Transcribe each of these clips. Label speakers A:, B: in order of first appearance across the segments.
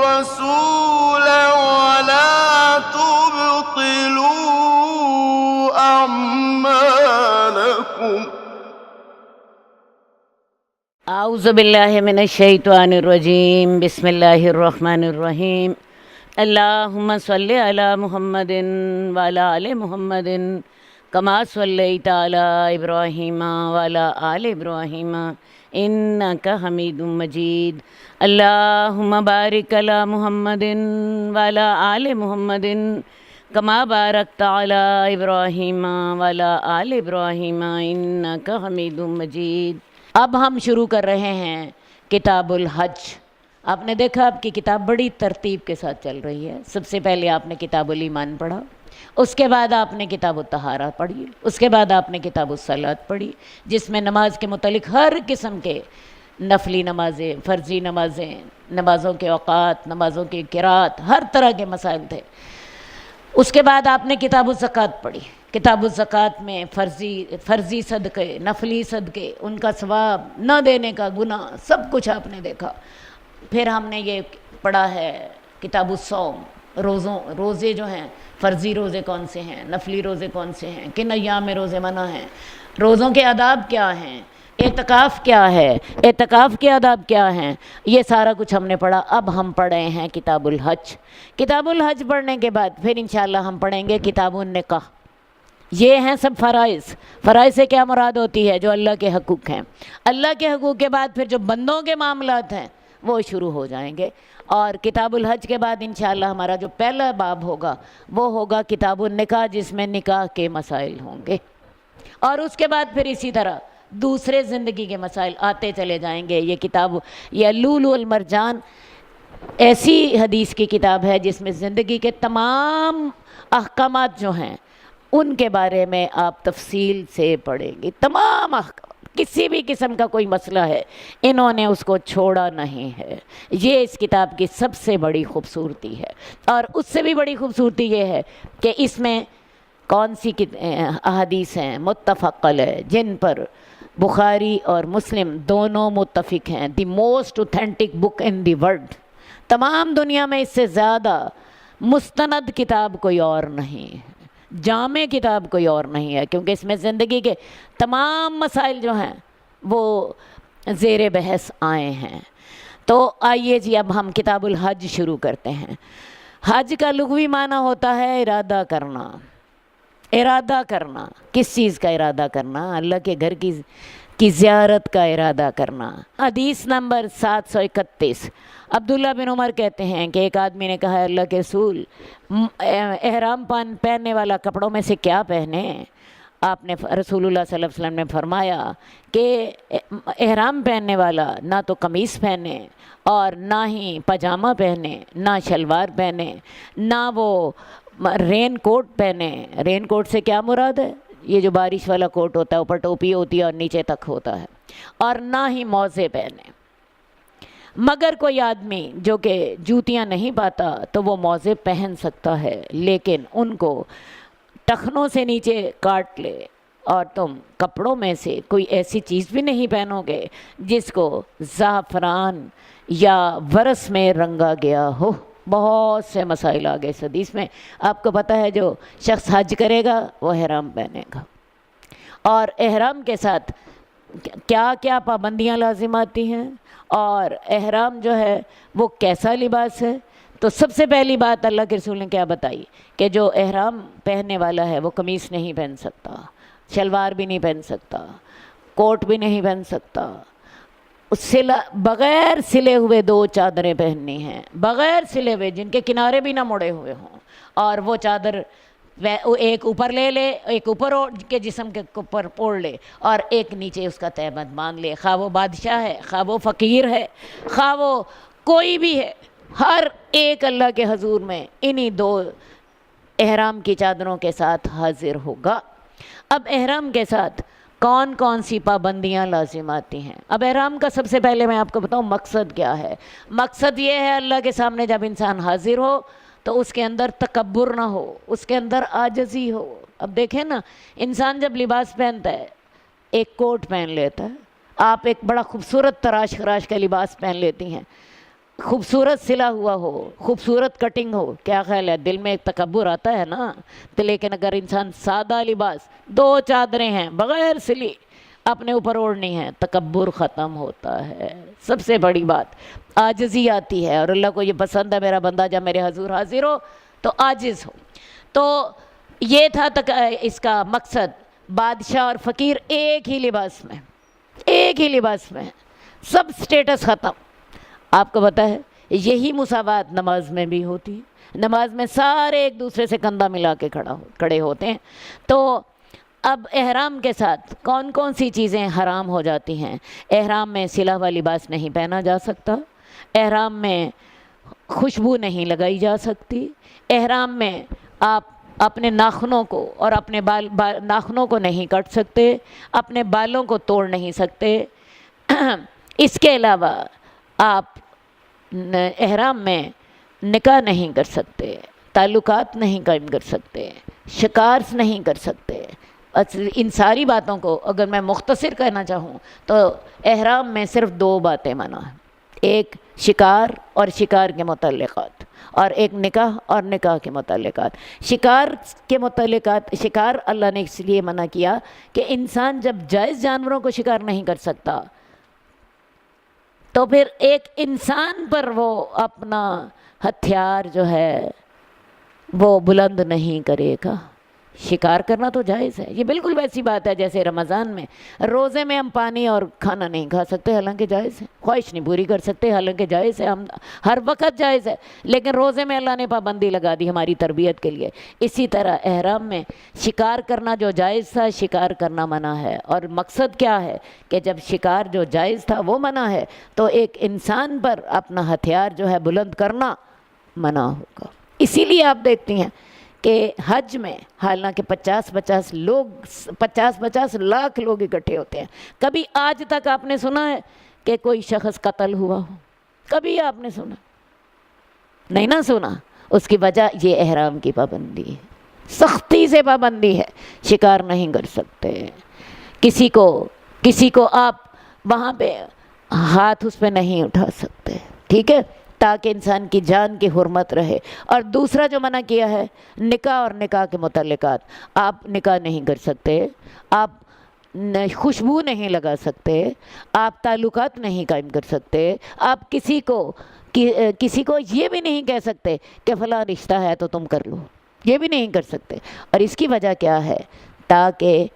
A: الرسول ولا تبطلوا أعمالكم.
B: اعوذ باللہ من الشیطان الرجیم. بسم اللہ الرحمن الرحیم. اللہم صلی علی محمد وعلی آل محمد کما صلیت علی ابراہیم وعلی آل ابراہیم انک حمید مجید. اللہم بارک علی محمد وعلی آل محمد کما بارکت علی ابراہیم وعلی آل ابراہیم انک حمید مجید. اب ہم شروع کر رہے ہیں کتاب الحج. آپ نے دیکھا آپ کی کتاب بڑی ترتیب کے ساتھ چل رہی ہے. سب سے پہلے آپ نے کتاب الایمان پڑھا، اس کے بعد آپ نے کتاب الطہارہ پڑھی، اس کے بعد آپ نے کتاب الصلاۃ پڑھی جس میں نماز کے متعلق ہر قسم کے نفلی نمازیں، فرضی نمازیں، نمازوں کے اوقات، نمازوں کی قرات، ہر طرح کے مسائل تھے. اس کے بعد آپ نے کتاب الزکوٰۃ پڑھی. کتاب الزکوٰۃ میں فرضی صدقے، نفلی صدقے، ان کا ثواب، نہ دینے کا گناہ، سب کچھ آپ نے دیکھا. پھر ہم نے یہ پڑھا ہے کتاب الصوم، روزے جو ہیں، فرضی روزے کون سے ہیں، نفلی روزے کون سے ہیں، کن ایام میں روزے منع ہیں، روزوں کے آداب کیا ہیں، اعتکاف کیا ہے، اعتکاف کے آداب کیا ہیں، یہ سارا کچھ ہم نے پڑھا. اب ہم پڑھے ہیں کتاب الحج. کتاب الحج پڑھنے کے بعد پھر انشاءاللہ ہم پڑھیں گے کتاب النکاح. یہ ہیں سب فرائض. فرائض سے کیا مراد ہوتی ہے؟ جو اللہ کے حقوق ہیں. اللہ کے حقوق کے بعد پھر جو بندوں کے معاملات ہیں وہ شروع ہو جائیں گے. اور کتاب الحج کے بعد انشاءاللہ ہمارا جو پہلا باب ہوگا وہ ہوگا کتاب النکاح، جس میں نکاح کے مسائل ہوں گے. اور اس کے بعد پھر اسی طرح دوسرے زندگی کے مسائل آتے چلے جائیں گے. یہ کتاب، یہ اللؤلؤ والمرجان ایسی حدیث کی کتاب ہے جس میں زندگی کے تمام احکامات جو ہیں ان کے بارے میں آپ تفصیل سے پڑھیں گے. تمام احکام، کسی بھی قسم کا کوئی مسئلہ ہے انہوں نے اس کو چھوڑا نہیں ہے. یہ اس کتاب کی سب سے بڑی خوبصورتی ہے. اور اس سے بھی بڑی خوبصورتی یہ ہے کہ اس میں کون سی احادیث ہیں متفق علیہ، جن پر بخاری اور مسلم دونوں متفق ہیں. The most authentic book in the world. تمام دنیا میں اس سے زیادہ مستند کتاب کوئی اور نہیں ہے، جامع کتاب کوئی اور نہیں ہے، کیونکہ اس میں زندگی کے تمام مسائل جو ہیں وہ زیر بحث آئے ہیں. تو آئیے جی اب ہم کتاب الحج شروع کرتے ہیں. حج کا لغوی معنی ہوتا ہے ارادہ کرنا. ارادہ کرنا، کس چیز کا ارادہ کرنا؟ اللہ کے گھر کی زیارت کا ارادہ کرنا. حدیث نمبر 731. عبداللہ بن عمر کہتے ہیں کہ ایک آدمی نے کہا اللہ کے رسول، احرام پہننے والا کپڑوں میں سے کیا پہنے؟ آپ نے رسول اللہ صلی اللہ علیہ وسلم نے فرمایا کہ احرام پہننے والا نہ تو قمیص پہنے اور نہ ہی پاجامہ پہنے، نہ شلوار پہنے، نہ وہ رین کوٹ پہنے. رین کوٹ سے کیا مراد ہے؟ یہ جو بارش والا کوٹ ہوتا ہے، اوپر ٹوپی ہوتی ہے اور نیچے تک ہوتا ہے. اور نہ ہی موزے پہنے. مگر کوئی آدمی جو کہ جوتیاں نہیں پاتا تو وہ موزے پہن سکتا ہے، لیکن ان کو ٹخنوں سے نیچے کاٹ لے. اور تم کپڑوں میں سے کوئی ایسی چیز بھی نہیں پہنو گے جس کو زعفران یا ورس میں رنگا گیا ہو. بہت سے مسائل آ گئے اس حدیث میں. آپ کو پتہ ہے جو شخص حج کرے گا وہ احرام پہنے گا. اور احرام کے ساتھ کیا کیا پابندیاں لازم آتی ہیں، اور احرام جو ہے وہ کیسا لباس ہے. تو سب سے پہلی بات اللہ کے رسول نے کیا بتائی کہ جو احرام پہننے والا ہے وہ قمیص نہیں پہن سکتا، شلوار بھی نہیں پہن سکتا، کوٹ بھی نہیں پہن سکتا. بغیر سلے ہوئے 2 چادریں پہننی ہیں، بغیر سلے ہوئے، جن کے کنارے بھی نہ مڑے ہوئے ہوں. اور وہ چادر ایک اوپر لے لے، ایک اوپر کے جسم کے اوپر اوڑھ لے، اور ایک نیچے اس کا تہبند باندھ لے. خواہ وہ بادشاہ ہے، خواہ وہ فقیر ہے، خواہ وہ کوئی بھی ہے، ہر ایک اللہ کے حضور میں انہی 2 احرام کی چادروں کے ساتھ حاضر ہوگا. اب احرام کے ساتھ کون کون سی پابندیاں لازم آتی ہیں؟ اب احرام کا سب سے پہلے میں آپ کو بتاؤں مقصد کیا ہے. مقصد یہ ہے اللہ کے سامنے جب انسان حاضر ہو تو اس کے اندر تکبر نہ ہو، اس کے اندر عاجزی ہو. اب دیکھیں نا، انسان جب لباس پہنتا ہے، ایک کوٹ پہن لیتا ہے، آپ ایک بڑا خوبصورت تراش خراش کا لباس پہن لیتی ہیں، خوبصورت سلا ہوا ہو، خوبصورت کٹنگ ہو، کیا خیال ہے؟ دل میں ایک تکبر آتا ہے نا. تو لیکن اگر انسان سادہ لباس، 2 چادریں ہیں بغیر سلی اپنے اوپر اوڑھنی ہے، تکبر ختم ہوتا ہے. سب سے بڑی بات عاجزی آتی ہے، اور اللہ کو یہ پسند ہے میرا بندہ جب میرے حضور حاضر ہو تو عاجز ہو. تو یہ تھا اس کا مقصد. بادشاہ اور فقیر ایک ہی لباس میں، ایک ہی لباس میں، سب سٹیٹس ختم. آپ کو پتہ ہے یہی مساوات نماز میں بھی ہوتی ہے. نماز میں سارے ایک دوسرے سے کندھا ملا کے کھڑے ہوتے ہیں. تو اب احرام کے ساتھ کون کون سی چیزیں حرام ہو جاتی ہیں؟ احرام میں سلا ہوا لباس نہیں پہنا جا سکتا، احرام میں خوشبو نہیں لگائی جا سکتی، احرام میں آپ اپنے ناخنوں کو اور اپنے ناخنوں کو نہیں کٹ سکتے، اپنے بالوں کو توڑ نہیں سکتے. اس کے علاوہ آپ احرام میں نکاح نہیں کر سکتے، تعلقات نہیں قائم کر سکتے، شکار نہیں کر سکتے. ان ساری باتوں کو اگر میں مختصر کہنا چاہوں تو احرام میں صرف 2 باتیں منع ہیں. ایک شکار اور شکار کے متعلقات، اور ایک نکاح اور نکاح کے متعلقات. شکار کے متعلقات، شکار اللہ نے اس لیے منع کیا کہ انسان جب جائز جانوروں کو شکار نہیں کر سکتا تو پھر ایک انسان پر وہ اپنا ہتھیار جو ہے وہ بلند نہیں کرے گا. شکار کرنا تو جائز ہے. یہ بالکل ویسی بات ہے جیسے رمضان میں روزے میں ہم پانی اور کھانا نہیں کھا سکتے، حالانکہ جائز ہے. خواہش نہیں پوری کر سکتے، حالانکہ جائز ہے. ہم ہر وقت جائز ہے، لیکن روزے میں اللہ نے پابندی لگا دی ہماری تربیت کے لیے. اسی طرح احرام میں شکار کرنا جو جائز تھا، شکار کرنا منع ہے. اور مقصد کیا ہے کہ جب شکار جو جائز تھا وہ منع ہے تو ایک انسان پر اپنا ہتھیار جو ہے بلند کرنا منع ہوگا. اسی لیے آپ دیکھتی ہیں کہ حج میں حالانکہ 50 لاکھ لوگ اکٹھے ہوتے ہیں، کبھی آج تک آپ نے سنا ہے کہ کوئی شخص قتل ہوا ہو؟ کبھی آپ نے سنا؟ نہیں نہ سنا. اس کی وجہ یہ احرام کی پابندی ہے، سختی سے پابندی ہے. شکار نہیں کر سکتے، کسی کو آپ وہاں پہ ہاتھ اس پہ نہیں اٹھا سکتے، ٹھیک ہے، تاکہ انسان کی جان کی حرمت رہے. اور دوسرا جو منع کیا ہے نکاح اور نکاح کے متعلقات، آپ نکاح نہیں کر سکتے، آپ خوشبو نہیں لگا سکتے، آپ تعلقات نہیں قائم کر سکتے، آپ کسی کو یہ بھی نہیں کہہ سکتے کہ فلاں رشتہ ہے تو تم کر لو، یہ بھی نہیں کر سکتے. اور اس کی وجہ کیا ہے؟ تاکہ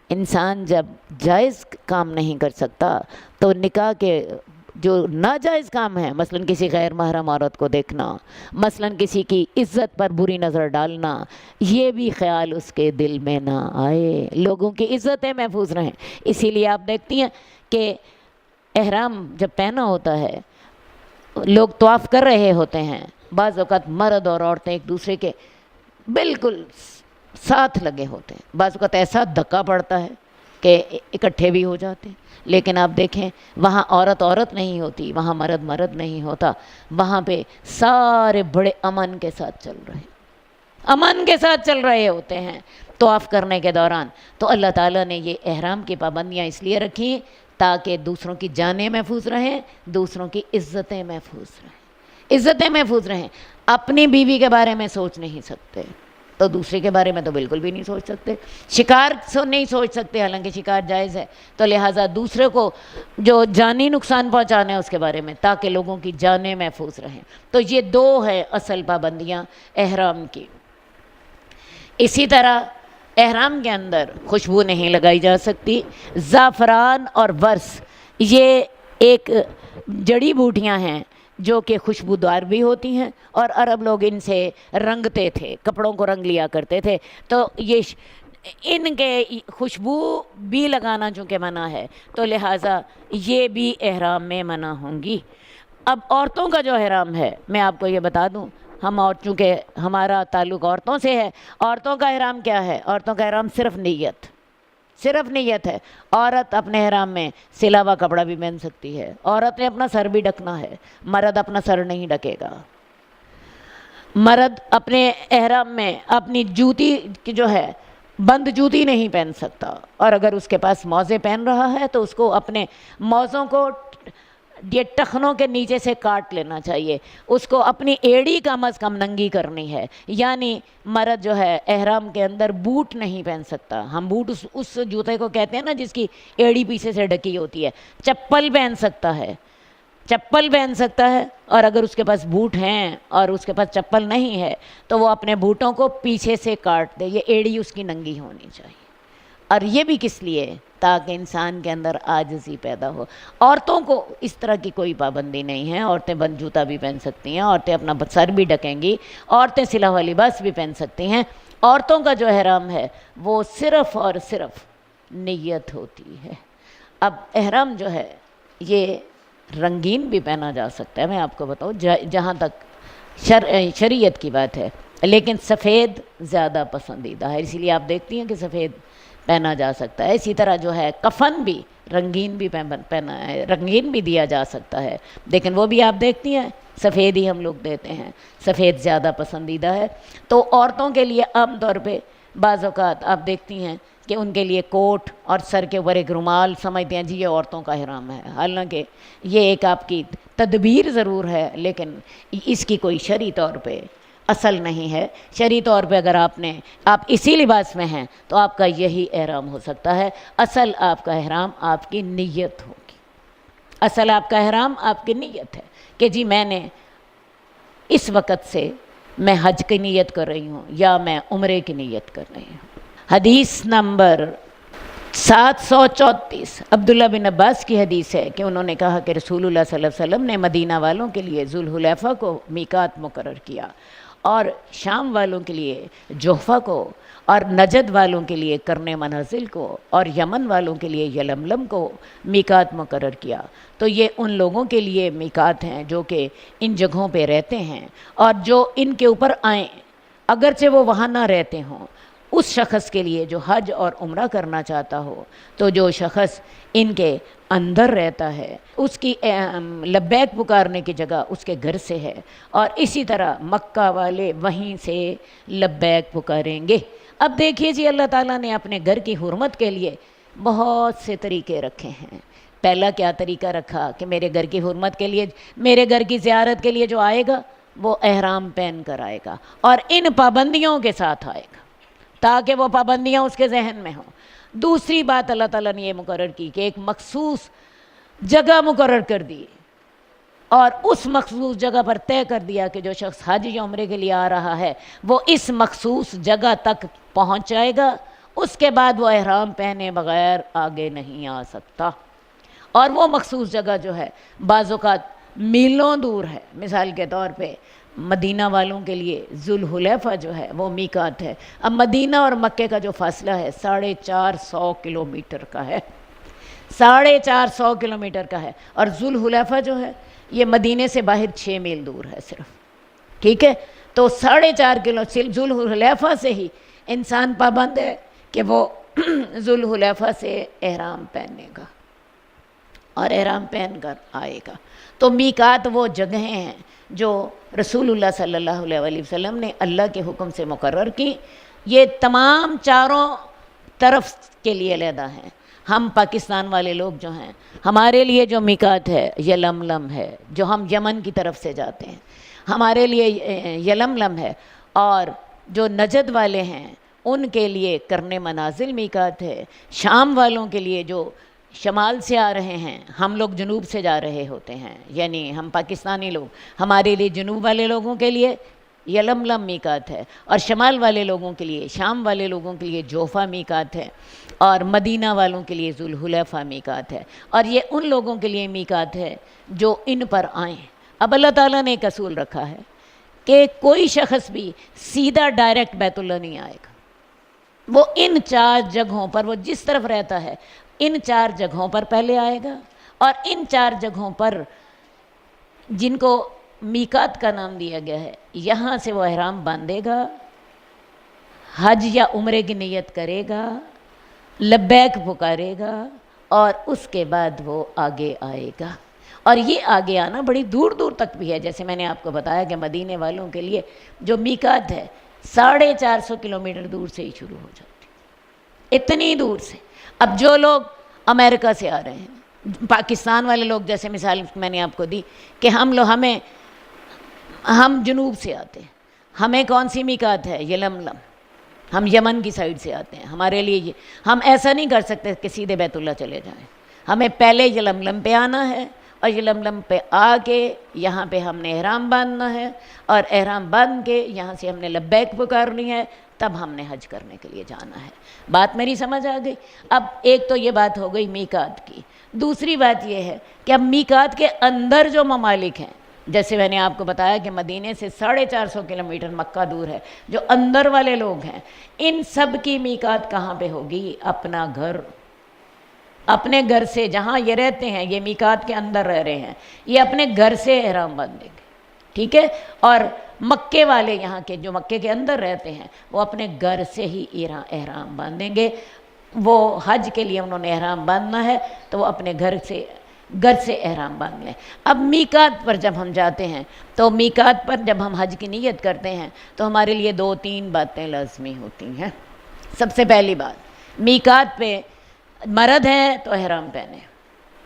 B: انسان جب جائز کام نہیں کر سکتا تو نکاح کے جو ناجائز کام ہے، مثلا کسی غیر محرم عورت کو دیکھنا، مثلا کسی کی عزت پر بری نظر ڈالنا، یہ بھی خیال اس کے دل میں نہ آئے. لوگوں کی عزتیں محفوظ رہیں. اسی لیے آپ دیکھتی ہیں کہ احرام جب پہنا ہوتا ہے لوگ طواف کر رہے ہوتے ہیں، بعض اوقات مرد اور عورتیں ایک دوسرے کے بالکل ساتھ لگے ہوتے ہیں، بعض اوقات ایسا دھکا پڑتا ہے کہ اکٹھے بھی ہو جاتے ہیں. لیکن آپ دیکھیں وہاں عورت نہیں ہوتی، وہاں مرد نہیں ہوتا، وہاں پہ سارے بڑے امن کے ساتھ چل رہے ہوتے ہیں طواف کرنے کے دوران. تو اللہ تعالیٰ نے یہ احرام کی پابندیاں اس لیے رکھی تاکہ دوسروں کی جانیں محفوظ رہیں، دوسروں کی عزتیں محفوظ رہیں. اپنی بیوی کے بارے میں سوچ نہیں سکتے تو دوسرے کے بارے میں تو بالکل بھی نہیں سوچ سکتے. شکار نہیں سوچ سکتے، حالانکہ شکار جائز ہے، تو لہٰذا دوسرے کو جو جانی نقصان پہنچانا ہے اس کے بارے میں، تاکہ لوگوں کی جانیں محفوظ رہیں. تو یہ 2 ہے اصل پابندیاں احرام کی. اسی طرح احرام کے اندر خوشبو نہیں لگائی جا سکتی. زعفران اور ورس یہ ایک جڑی بوٹیاں ہیں جو کہ خوشبودار بھی ہوتی ہیں، اور عرب لوگ ان سے رنگتے تھے، کپڑوں کو رنگ لیا کرتے تھے. تو یہ ان کے خوشبو بھی لگانا چونکہ منع ہے تو لہٰذا یہ بھی احرام میں منع ہوں گی. اب عورتوں کا جو احرام ہے میں آپ کو یہ بتا دوں، چونکہ ہمارا تعلق عورتوں سے ہے، عورتوں کا احرام کیا ہے؟ عورتوں کا احرام صرف نیت ہے. عورت اپنے احرام میں سلا ہوا کپڑا بھی پہن سکتی ہے، عورت نے اپنا سر بھی ڈھکنا ہے، مرد اپنا سر نہیں ڈھکے گا. مرد اپنے احرام میں اپنی جوتی جو ہے بند جوتی نہیں پہن سکتا، اور اگر اس کے پاس موزے پہن رہا ہے تو اس کو اپنے موزوں کو یہ ٹخنوں کے نیچے سے کاٹ لینا چاہیے، اس کو اپنی ایڑی کم از کم ننگی کرنی ہے، یعنی مرد جو ہے احرام کے اندر بوٹ نہیں پہن سکتا. ہم بوٹ اس جوتے کو کہتے ہیں نا جس کی ایڑی پیچھے سے ڈھکی ہوتی ہے. چپل پہن سکتا ہے، چپل پہن سکتا ہے، اور اگر اس کے پاس بوٹ ہیں اور اس کے پاس چپل نہیں ہے تو وہ اپنے بوٹوں کو پیچھے سے کاٹ دے، یہ ایڑی اس کی ننگی ہونی چاہیے. اور یہ بھی کس لیے؟ تاکہ انسان کے اندر عاجزی پیدا ہو. عورتوں کو اس طرح کی کوئی پابندی نہیں ہے، عورتیں بند جوتا بھی پہن سکتی ہیں، عورتیں اپنا سر بھی ڈھکیں گی، عورتیں سلا ہوا لباس بھی پہن سکتی ہیں. عورتوں کا جو احرام ہے وہ صرف اور صرف نیت ہوتی ہے. اب احرام جو ہے یہ رنگین بھی پہنا جا سکتا ہے، میں آپ کو بتاؤں جہاں تک شریعت کی بات ہے، لیکن سفید زیادہ پسندیدہ ہے، اسی لیے آپ دیکھتی ہیں کہ سفید پہنا جا سکتا ہے. اسی طرح جو ہے کفن بھی رنگین بھی پہنا ہے، رنگین بھی دیا جا سکتا ہے، لیکن وہ بھی آپ دیکھتی ہیں سفید ہی ہم لوگ دیتے ہیں، سفید زیادہ پسندیدہ ہے. تو عورتوں کے لیے عام طور پہ بعض اوقات آپ دیکھتی ہیں کہ ان کے لیے کوٹ اور سر کے اوپر ایک رومال سمجھتے ہیں جی یہ عورتوں کا احرام ہے، حالانکہ یہ ایک آپ کی تدبیر ضرور ہے لیکن اس کی کوئی شرعی طور پہ اصل نہیں ہے. شرعی طور پہ اگر آپ اسی لباس میں ہیں تو آپ کا یہی احرام ہو سکتا ہے. اصل آپ کا احرام آپ کی نیت ہوگی، اصل آپ کا احرام آپ کی نیت ہے کہ جی میں نے اس وقت سے میں حج کی نیت کر رہی ہوں یا میں عمرے کی نیت کر رہی ہوں. حدیث نمبر 734 عبداللہ بن عباس کی حدیث ہے کہ انہوں نے کہا کہ رسول اللہ صلی اللہ علیہ وسلم نے مدینہ والوں کے لیے ذوالحلیفہ کو میقات مقرر کیا، اور شام والوں کے لیے جحفہ کو، اور نجد والوں کے لیے کرن منازل کو، اور یمن والوں کے لیے یلملم کو میقات مقرر کیا. تو یہ ان لوگوں کے لیے میقات ہیں جو کہ ان جگہوں پہ رہتے ہیں، اور جو ان کے اوپر آئیں اگرچہ وہ وہاں نہ رہتے ہوں. اس شخص کے لیے جو حج اور عمرہ کرنا چاہتا ہو تو جو شخص ان کے اندر رہتا ہے اس کی لبیک پکارنے کی جگہ اس کے گھر سے ہے، اور اسی طرح مکہ والے وہیں سے لبیک پکاریں گے. اب دیکھیے جی اللہ تعالیٰ نے اپنے گھر کی حرمت کے لیے بہت سے طریقے رکھے ہیں. پہلا کیا طریقہ رکھا کہ میرے گھر کی حرمت کے لیے، میرے گھر کی زیارت کے لیے جو آئے گا وہ احرام پہن کر آئے گا اور ان پابندیوں کے ساتھ آئے گا تاکہ وہ پابندیاں اس کے ذہن میں ہوں. دوسری بات اللہ تعالیٰ نے یہ مقرر کی کہ ایک مخصوص جگہ مقرر کر دی، اور اس مخصوص جگہ پر طے کر دیا کہ جو شخص حج یا عمرے کے لیے آ رہا ہے وہ اس مخصوص جگہ تک پہنچ جائے گا، اس کے بعد وہ احرام پہنے بغیر آگے نہیں آ سکتا. اور وہ مخصوص جگہ جو ہے بعض اوقات میلوں دور ہے. مثال کے طور پہ مدینہ والوں کے لیے ذوالحلیفہ جو ہے وہ میقات ہے. اب مدینہ اور مکے کا جو فاصلہ ہے 450 کلومیٹر کا ہے، 450 کلومیٹر کا ہے، اور ذوالحلیفہ جو ہے یہ مدینے سے باہر 6 میل دور ہے صرف. ٹھیک ہے، تو 4.5 کلو ذوالحلیفہ سے ہی انسان پابند ہے کہ وہ ذوالحلیفہ سے احرام پہنے گا اور احرام پہن کر آئے گا. تو میقات وہ جگہیں ہیں جو رسول اللہ صلی اللہ علیہ وسلم نے اللہ کے حکم سے مقرر کی. یہ تمام چاروں طرف کے لیے علیحدہ ہیں. ہم پاکستان والے لوگ جو ہیں ہمارے لیے جو میقات ہے یلملم ہے، جو ہم یمن کی طرف سے جاتے ہیں ہمارے لیے یلملم ہے، اور جو نجد والے ہیں ان کے لیے کرن منازل میقات ہے. شام والوں کے لیے جو شمال سے آ رہے ہیں، ہم لوگ جنوب سے جا رہے ہوتے ہیں، یعنی ہم پاکستانی لوگ، ہمارے لیے جنوب والے لوگوں کے لیے یلملم میقات ہے، اور شمال والے لوگوں کے لیے، شام والے لوگوں کے لیے جوفہ میقات ہے، اور مدینہ والوں کے لیے ذوالحلیفہ میقات ہے. اور یہ ان لوگوں کے لیے میقات ہے جو ان پر آئیں. اب اللہ تعالیٰ نے ایک اصول رکھا ہے کہ کوئی شخص بھی سیدھا ڈائریکٹ بیت اللہ نہیں آئے گا. وہ ان 4 جگہوں پر، وہ جس طرف رہتا ہے ان 4 جگہوں پر پہلے آئے گا، اور ان 4 جگہوں پر جن کو میقات کا نام دیا گیا ہے یہاں سے وہ احرام باندھے گا، حج یا عمرے کی نیت کرے گا، لبیک پکارے گا، اور اس کے بعد وہ آگے آئے گا. اور یہ آگے آنا بڑی دور دور تک بھی ہے. جیسے میں نے آپ کو بتایا کہ مدینے والوں کے لیے جو میقات ہے 450 کلومیٹر دور سے ہی شروع ہو جاتی، اتنی دور سے. اب جو لوگ امریکہ سے آ رہے ہیں پاکستان والے لوگ جیسے مثال میں نے آپ کو دی کہ ہم جنوب سے آتے ہیں، ہمیں کون سی میقات ہے؟ یلملم، ہم یمن کی سائڈ سے آتے ہیں، ہمارے لیے ہم ایسا نہیں کر سکتے کہ سیدھے بیت اللہ چلے جائیں، ہمیں پہلے یلملم پہ آنا ہے اور یلملم پہ آ کے یہاں پہ ہم نے احرام باندھنا ہے، اور احرام باندھ کے یہاں سے ہم نے لبیک پکارنی ہے، تب ہم نے حج کرنے کے لیے جانا ہے۔ بات میری سمجھ آ گئی؟ اب ایک تو یہ بات ہو گئی میقات کی، دوسری بات یہ ہے کہ اب میقات کے اندر جو ممالک ہیں، جیسے میں نے آپ کو بتایا کہ مدینے سے 450 کلومیٹر مکہ دور ہے، جو اندر والے لوگ ہیں ان سب کی میقات کہاں پہ ہوگی؟ اپنا گھر، اپنے گھر سے جہاں یہ رہتے ہیں، یہ میقات کے اندر رہ رہے ہیں، یہ اپنے گھر سے احرام باندھیں گے، ٹھیک ہے؟ اور مکے والے یہاں کے جو مکے کے اندر رہتے ہیں وہ اپنے گھر سے ہی احرام باندھیں گے۔ وہ حج کے لیے انہوں نے احرام باندھنا ہے تو وہ اپنے گھر سے احرام باندھ لیں۔ اب میقات پر جب ہم جاتے ہیں تو میقات پر جب ہم حج کی نیت کرتے ہیں تو ہمارے لیے 2-3 باتیں لازمی ہوتی ہیں۔ سب سے پہلی بات، میقات پہ مرد ہے تو احرام پہنے،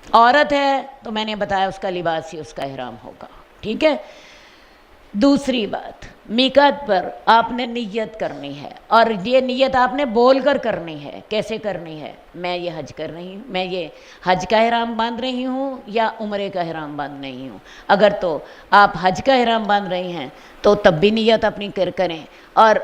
B: عورت ہے تو میں نے بتایا اس کا لباس ہی اس کا احرام ہوگا، ٹھیک ہے؟ دوسری بات، میقات پر آپ نے نیت کرنی ہے، اور یہ نیت آپ نے بول کر کرنی ہے۔ کیسے کرنی ہے؟ میں یہ حج کر رہی ہوں، میں یہ حج کا احرام باندھ رہی ہوں یا عمرے کا احرام باندھ رہی ہوں۔ اگر تو آپ حج کا احرام باندھ رہی ہیں تو تب بھی نیت اپنی کریں، اور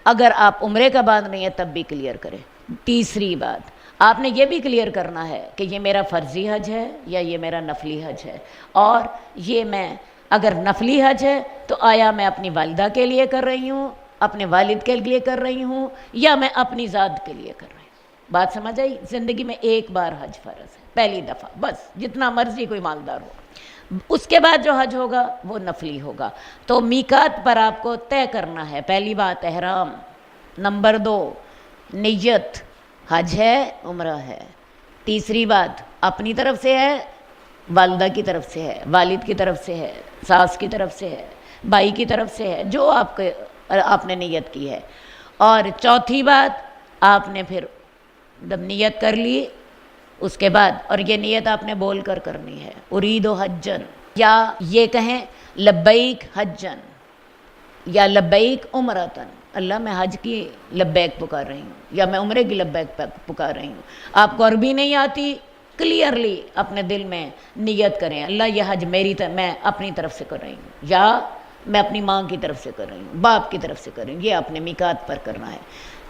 B: اگر آپ عمرے کا باندھ رہی ہیں تب بھی کلیئر کریں۔ تیسری بات، آپ نے یہ بھی کلیئر کرنا ہے کہ یہ میرا فرضی حج ہے یا یہ میرا نفلی حج ہے، اور یہ میں اگر نفلی حج ہے تو آیا میں اپنی والدہ کے لیے کر رہی ہوں، اپنے والد کے لیے کر رہی ہوں، یا میں اپنی ذات کے لیے کر رہی ہوں۔ بات سمجھ آئی؟ زندگی میں ایک بار حج فرض ہے، پہلی دفعہ، بس، جتنا مرضی کوئی مالدار ہو۔ اس کے بعد جو حج ہوگا وہ نفلی ہوگا۔ تو میقات پر آپ کو طے کرنا ہے، پہلی بات احرام، نمبر 2 نیت، حج ہے عمرہ ہے، تیسری بات اپنی طرف سے ہے، والدہ کی طرف سے ہے، والد کی طرف سے ہے، ساس کی طرف سے ہے، بھائی کی طرف سے ہے، جو آپ نے نیت کی ہے، اور چوتھی بات آپ نے پھر جب نیت کر لی اس کے بعد، اور یہ نیت آپ نے بول کر کرنی ہے، ارید حجن، یا یہ کہیں لبیک حجن یا لبیک عمرتن، اللہ میں حج کی لبیک پکار رہی ہوں یا میں عمرے کی لبیک پکار رہی ہوں۔ آپ کو عربی نہیں آتی، کلیئرلی اپنے دل میں نیت کریں، اللہ یہ حج میں اپنی طرف سے کر رہی ہوں، یا میں اپنی ماں کی طرف سے کر رہی ہوں، باپ کی طرف سے کر رہی ہوں، یہ آپ نے میقات پر کرنا ہے۔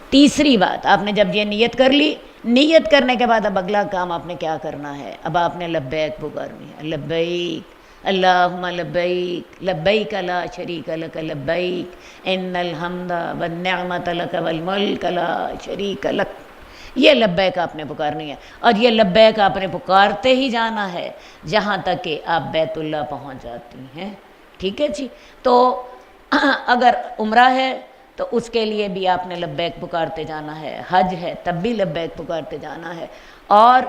B: تیسری بات، آپ نے جب یہ نیت کر لی، نیت کرنے کے بعد اب اگلا کام آپ نے کیا کرنا ہے؟ اب آپ نے لبیک پکارنی ہے، لبیک اللہم لبیک لبیک لا شریک لک لبیک ان الحمد والنعمت لک والملک لا شریک لک، یہ لبیک آپ نے پکارنی ہے، اور یہ لبیک آپ نے پکارتے ہی جانا ہے جہاں تک کہ آپ بیت اللہ پہنچ جاتی ہیں، ٹھیک ہے جی؟ تو اگر عمرہ ہے تو اس کے لیے بھی آپ نے لبیک پکارتے جانا ہے، حج ہے تب بھی لبیک پکارتے جانا ہے، اور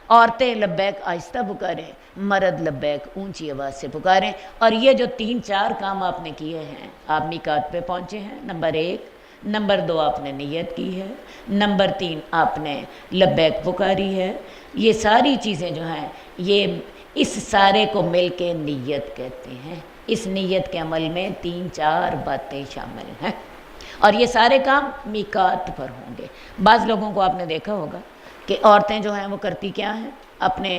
B: عورتیں لبیک آہستہ پکاریں، مرد لبیک اونچی آواز سے پکاریں۔ اور یہ جو 3-4 کام آپ نے کیے ہیں، آپ میقات پہ پہنچے ہیں، نمبر 1، نمبر 2 آپ نے نیت کی ہے، نمبر 3 آپ نے لبیک پکاری ہے، یہ ساری چیزیں جو ہیں یہ اس سارے کو مل کے نیت کہتے ہیں۔ اس نیت کے عمل میں 3-4 باتیں شامل ہیں، اور یہ سارے کام میقات پر ہوں گے۔ بعض لوگوں کو آپ نے دیکھا ہوگا کہ عورتیں جو ہیں وہ کرتی کیا ہیں، اپنے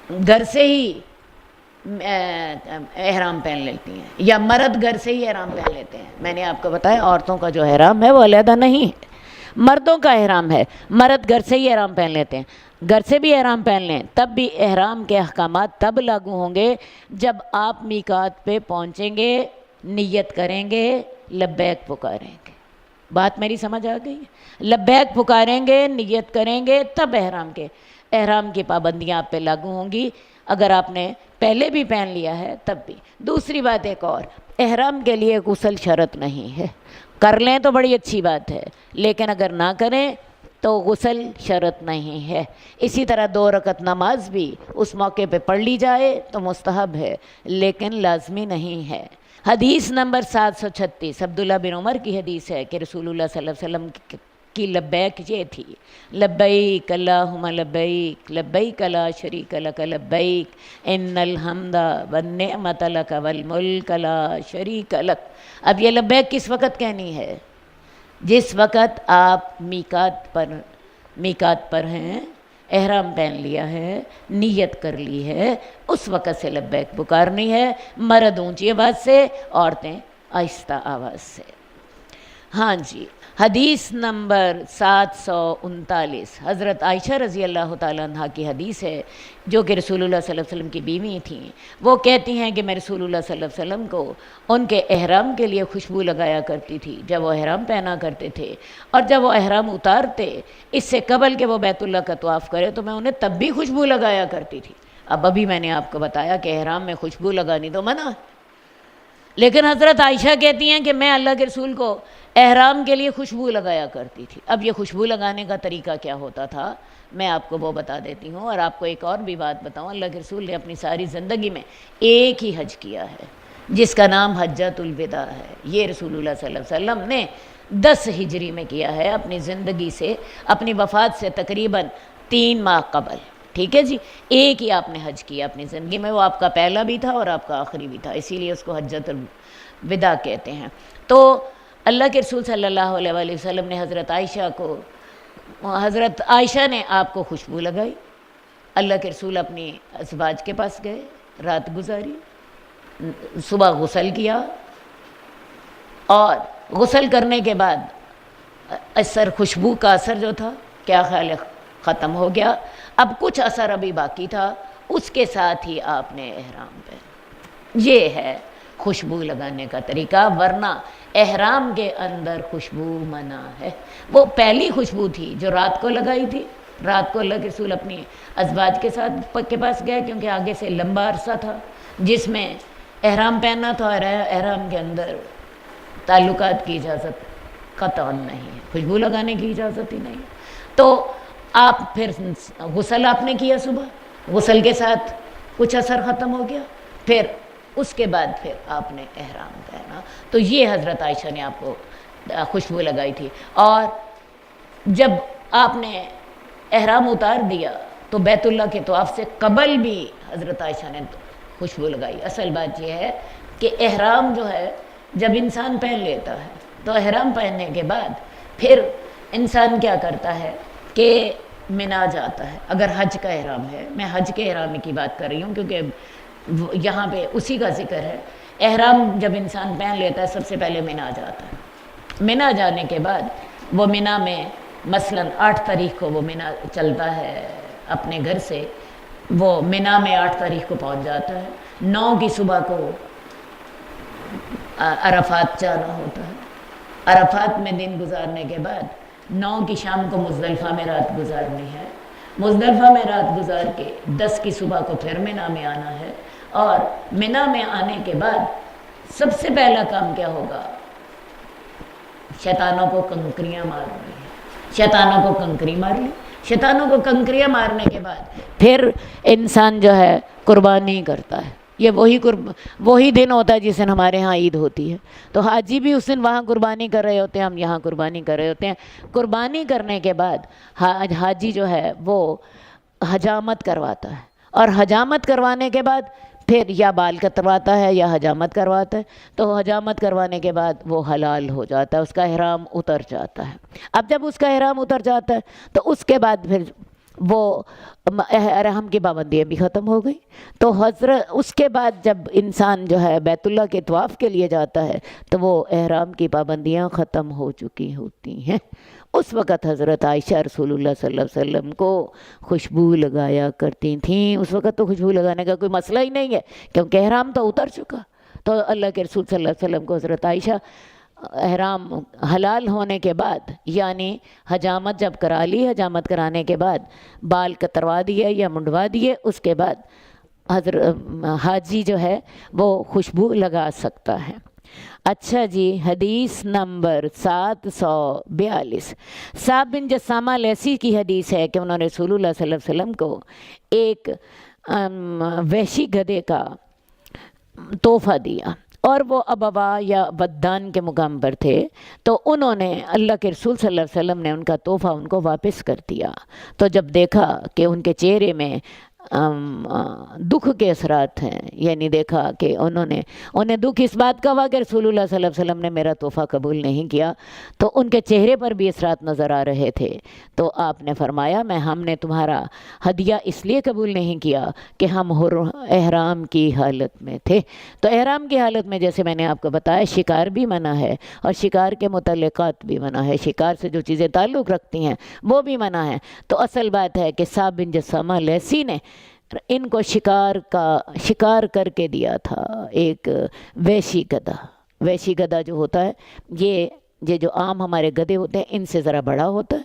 B: گھر سے ہی احرام پہن لیتی ہیں، یا مرد گھر سے ہی احرام پہن لیتے ہیں۔ میں نے آپ کو بتایا عورتوں کا جو احرام ہے وہ علیحدہ نہیں ہے، مردوں کا احرام ہے، مرد گھر سے ہی احرام پہن لیتے ہیں۔ گھر سے بھی احرام پہن لیں تب بھی احرام کے احکامات تب لاگو ہوں گے جب آپ میقات پہ پہنچیں گے، نیت کریں گے، لبیک پکاریں گے۔ بات میری سمجھ آ گئی؟ لبیک پکاریں گے، نیت کریں گے، تب احرام کی پابندیاں آپ پہ لاگو ہوں گی۔ اگر آپ نے پہلے بھی پہن لیا ہے تب بھی۔ دوسری بات ایک اور، احرام کے لیے غسل شرط نہیں ہے، کر لیں تو بڑی اچھی بات ہے، لیکن اگر نہ کریں تو غسل شرط نہیں ہے۔ اسی طرح 2 رکعت نماز بھی اس موقع پہ پڑھ لی جائے تو مستحب ہے، لیکن لازمی نہیں ہے۔ حدیث نمبر 736 عبداللہ بن عمر کی حدیث ہے کہ رسول اللہ صلی اللہ علیہ وسلم کی لبیک یہ تھی، لبیک اللہم لبیک لبیک لا شریک لک لبیک ان الحمد والنعمت لک والملک لا شریک لک۔ اب یہ لبیک کس وقت کہنی ہے؟ جس وقت آپ میقات پر ہیں، احرام پہن لیا ہے، نیت کر لی ہے، اس وقت سے لبیک پکارنی ہے، مرد اونچی آواز سے، عورتیں آہستہ آواز سے۔ ہاں جی، حدیث نمبر 739 حضرت عائشہ رضی اللہ تعالیٰ عنہ کی حدیث ہے، جو کہ رسول اللہ صلی اللہ علیہ وسلم کی بیوی تھیں۔ وہ کہتی ہیں کہ میں رسول اللہ صلی اللہ علیہ وسلم کو ان کے احرام کے لیے خوشبو لگایا کرتی تھی جب وہ احرام پہنا کرتے تھے، اور جب وہ احرام اتارتے اس سے قبل کہ وہ بیت اللہ کا طواف کرے تو میں انہیں تب بھی خوشبو لگایا کرتی تھی۔ ابھی میں نے آپ کو بتایا کہ احرام میں خوشبو لگانی تو منع ہے، لیکن حضرت عائشہ کہتی ہیں کہ میں اللہ کے رسول کو احرام کے لیے خوشبو لگایا کرتی تھی۔ اب یہ خوشبو لگانے کا طریقہ کیا ہوتا تھا میں آپ کو وہ بتا دیتی ہوں، اور آپ کو ایک اور بھی بات بتاؤں، اللہ کے رسول نے اپنی ساری زندگی میں ایک ہی حج کیا ہے جس کا نام حجۃ الوداع ہے۔ یہ رسول اللہ صلی اللہ علیہ وسلم نے 10 ہجری میں کیا ہے، اپنی زندگی سے، اپنی وفات سے تقریباً 3 ماہ قبل۔ ٹھیک ہے جی، ایک ہی آپ نے حج کیا اپنی زندگی میں، وہ آپ کا پہلا بھی تھا اور آپ کا آخری بھی تھا، اسی لیے اس کو حجۃ الوداع کہتے ہیں۔ تو اللہ کے رسول صلی اللہ علیہ وآلہ وسلم نے حضرت عائشہ نے آپ کو خوشبو لگائی، اللہ کے رسول اپنی ازواج کے پاس گئے، رات گزاری، صبح غسل کیا، اور غسل کرنے کے بعد خوشبو کا اثر جو تھا کیا خیال ہے ختم ہو گیا، اب کچھ اثر ابھی باقی تھا، اس کے ساتھ ہی آپ نے احرام پہنا۔ یہ ہے خوشبو لگانے کا طریقہ، ورنہ احرام کے اندر خوشبو منع ہے۔ وہ پہلی خوشبو تھی جو رات کو لگائی تھی، رات کو اللہ کے رسول اپنی ازواج کے پاس گئے، کیونکہ آگے سے لمبا عرصہ تھا جس میں احرام پہننا تھا، اور احرام کے اندر تعلقات کی اجازت قطعاً نہیں ہے، خوشبو لگانے کی اجازت ہی نہیں۔ تو آپ پھر غسل آپ نے کیا، صبح غسل کے ساتھ کچھ اثر ختم ہو گیا، پھر اس کے بعد پھر آپ نے احرام پہنا۔ تو یہ حضرت عائشہ نے آپ کو خوشبو لگائی تھی، اور جب آپ نے احرام اتار دیا تو بیت اللہ کے طواف سے قبل بھی حضرت عائشہ نے خوشبو لگائی۔ اصل بات یہ ہے کہ احرام جو ہے جب انسان پہن لیتا ہے تو احرام پہننے کے بعد پھر انسان کیا کرتا ہے کہ منا جاتا ہے۔ اگر حج کا احرام ہے، میں حج کے احرام کی بات کر رہی ہوں کیونکہ یہاں پہ اسی کا ذکر ہے، احرام جب انسان پہن لیتا ہے سب سے پہلے منا جاتا ہے۔ منا جانے کے بعد وہ منا میں مثلاً 8 تاریخ کو وہ منا چلتا ہے اپنے گھر سے، وہ منا میں 8 تاریخ کو پہنچ جاتا ہے، 9 کی صبح کو عرفات جانا ہوتا ہے، عرفات میں دن گزارنے کے بعد 9 کی شام کو مزدلفہ میں رات گزارنی ہے، مزدلفہ میں رات گزار کے 10 کی صبح کو پھر منا میں آنا ہے، اور منا میں آنے کے بعد سب سے پہلا کام کیا ہوگا؟ شیطانوں کو کنکریاں مارنی ہے، شیطانوں کو کنکری مار لی، شیطانوں کو کنکریاں مارنے کے بعد پھر انسان جو ہے قربانی کرتا ہے۔ یہ وہی دن ہوتا ہے جس دن ہمارے ہاں عید ہوتی ہے، تو حاجی بھی اس دن وہاں قربانی کر رہے ہوتے ہیں، ہم یہاں قربانی کر رہے ہوتے ہیں۔ قربانی کرنے کے بعد حاجی جو ہے وہ حجامت کرواتا ہے، اور حجامت کروانے کے بعد پھر یا بال کترواتا ہے یا حجامت کرواتا ہے، تو حجامت کروانے کے بعد وہ حلال ہو جاتا ہے، اس کا احرام اتر جاتا ہے۔ اب جب اس کا احرام اتر جاتا ہے تو اس کے بعد پھر وہ احرام کی پابندیاں بھی ختم ہو گئی۔ تو اس کے بعد جب انسان جو ہے بیت اللہ کے طواف کے لیے جاتا ہے تو وہ احرام کی پابندیاں ختم ہو چکی ہوتی ہیں۔ اس وقت حضرت عائشہ رسول اللہ صلی اللہ علیہ وسلم کو خوشبو لگایا کرتی تھیں۔ اس وقت تو خوشبو لگانے کا کوئی مسئلہ ہی نہیں ہے کیونکہ احرام تو اتر چکا۔ تو اللہ کے رسول صلی اللہ علیہ وسلم کو حضرت عائشہ احرام حلال ہونے کے بعد، یعنی حجامت جب کرا لی، حجامت کرانے کے بعد بال کتروا دیے یا منڈوا دیے، اس کے بعد حاجی جو ہے وہ خوشبو لگا سکتا ہے۔ اچھا جی، حدیث نمبر 742 صاحب بن جسامہ لیسی کی حدیث ہے کہ انہوں نے رسول اللہ صلی اللہ علیہ وسلم کو ایک وحشی گدھے کا تحفہ دیا، اور وہ ابوا یا بدان کے مقام پر تھے، تو انہوں نے اللہ کے رسول صلی اللہ علیہ وسلم نے ان کا تحفہ ان کو واپس کر دیا۔ تو جب دیکھا کہ ان کے چہرے میں دکھ کے اثرات ہیں، یعنی دیکھا کہ انہیں دکھ اس بات کا ہوا کہ رسول اللہ صلی اللہ علیہ وسلم نے میرا تحفہ قبول نہیں کیا، تو ان کے چہرے پر بھی اثرات نظر آ رہے تھے۔ تو آپ نے فرمایا ہم نے تمہارا ہدیہ اس لیے قبول نہیں کیا کہ ہم احرام کی حالت میں تھے۔ تو احرام کی حالت میں جیسے میں نے آپ کو بتایا شکار بھی منع ہے، اور شکار کے متعلقات بھی منع ہے، شکار سے جو چیزیں تعلق رکھتی ہیں وہ بھی منع ہے۔ تو اصل بات ہے کہ صعب بن جسامہ لیثی نے ان کو شکار کر کے دیا تھا، ایک وحشی گدھا جو ہوتا ہے، یہ جو عام ہمارے گدھے ہوتے ہیں ان سے ذرا بڑا ہوتا ہے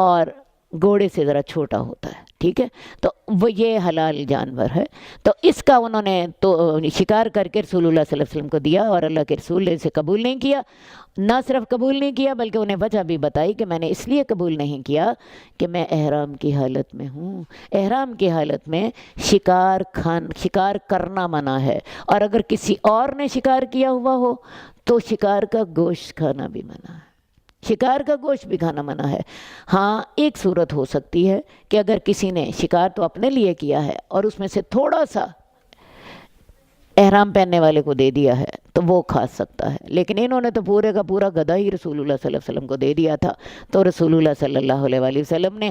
B: اور گھوڑے سے ذرا چھوٹا ہوتا ہے، ٹھیک ہے، تو وہ یہ حلال جانور ہے۔ تو اس کا انہوں نے تو شکار کر کے رسول اللہ صلی اللہ علیہ وسلم کو دیا، اور اللہ کے رسول نے اسے قبول نہیں کیا۔ نہ صرف قبول نہیں کیا بلکہ انہیں وجہ بھی بتائی کہ میں نے اس لیے قبول نہیں کیا کہ میں احرام کی حالت میں ہوں۔ احرام کی حالت میں شکار کرنا منع ہے، اور اگر کسی اور نے شکار کیا ہوا ہو تو شکار کا گوشت کھانا بھی منع ہے، شکار کا گوشت بھی کھانا منع ہے۔ ہاں ایک صورت ہو سکتی ہے کہ اگر کسی نے شکار تو اپنے لیے کیا ہے اور اس میں سے تھوڑا سا احرام پہننے والے کو دے دیا ہے تو وہ کھا سکتا ہے، لیکن انہوں نے تو پورے کا پورا گدھا ہی رسول اللہ صلی اللہ علیہ وسلم کو دے دیا تھا، تو رسول اللہ صلی اللہ علیہ وآلہ وسلم نے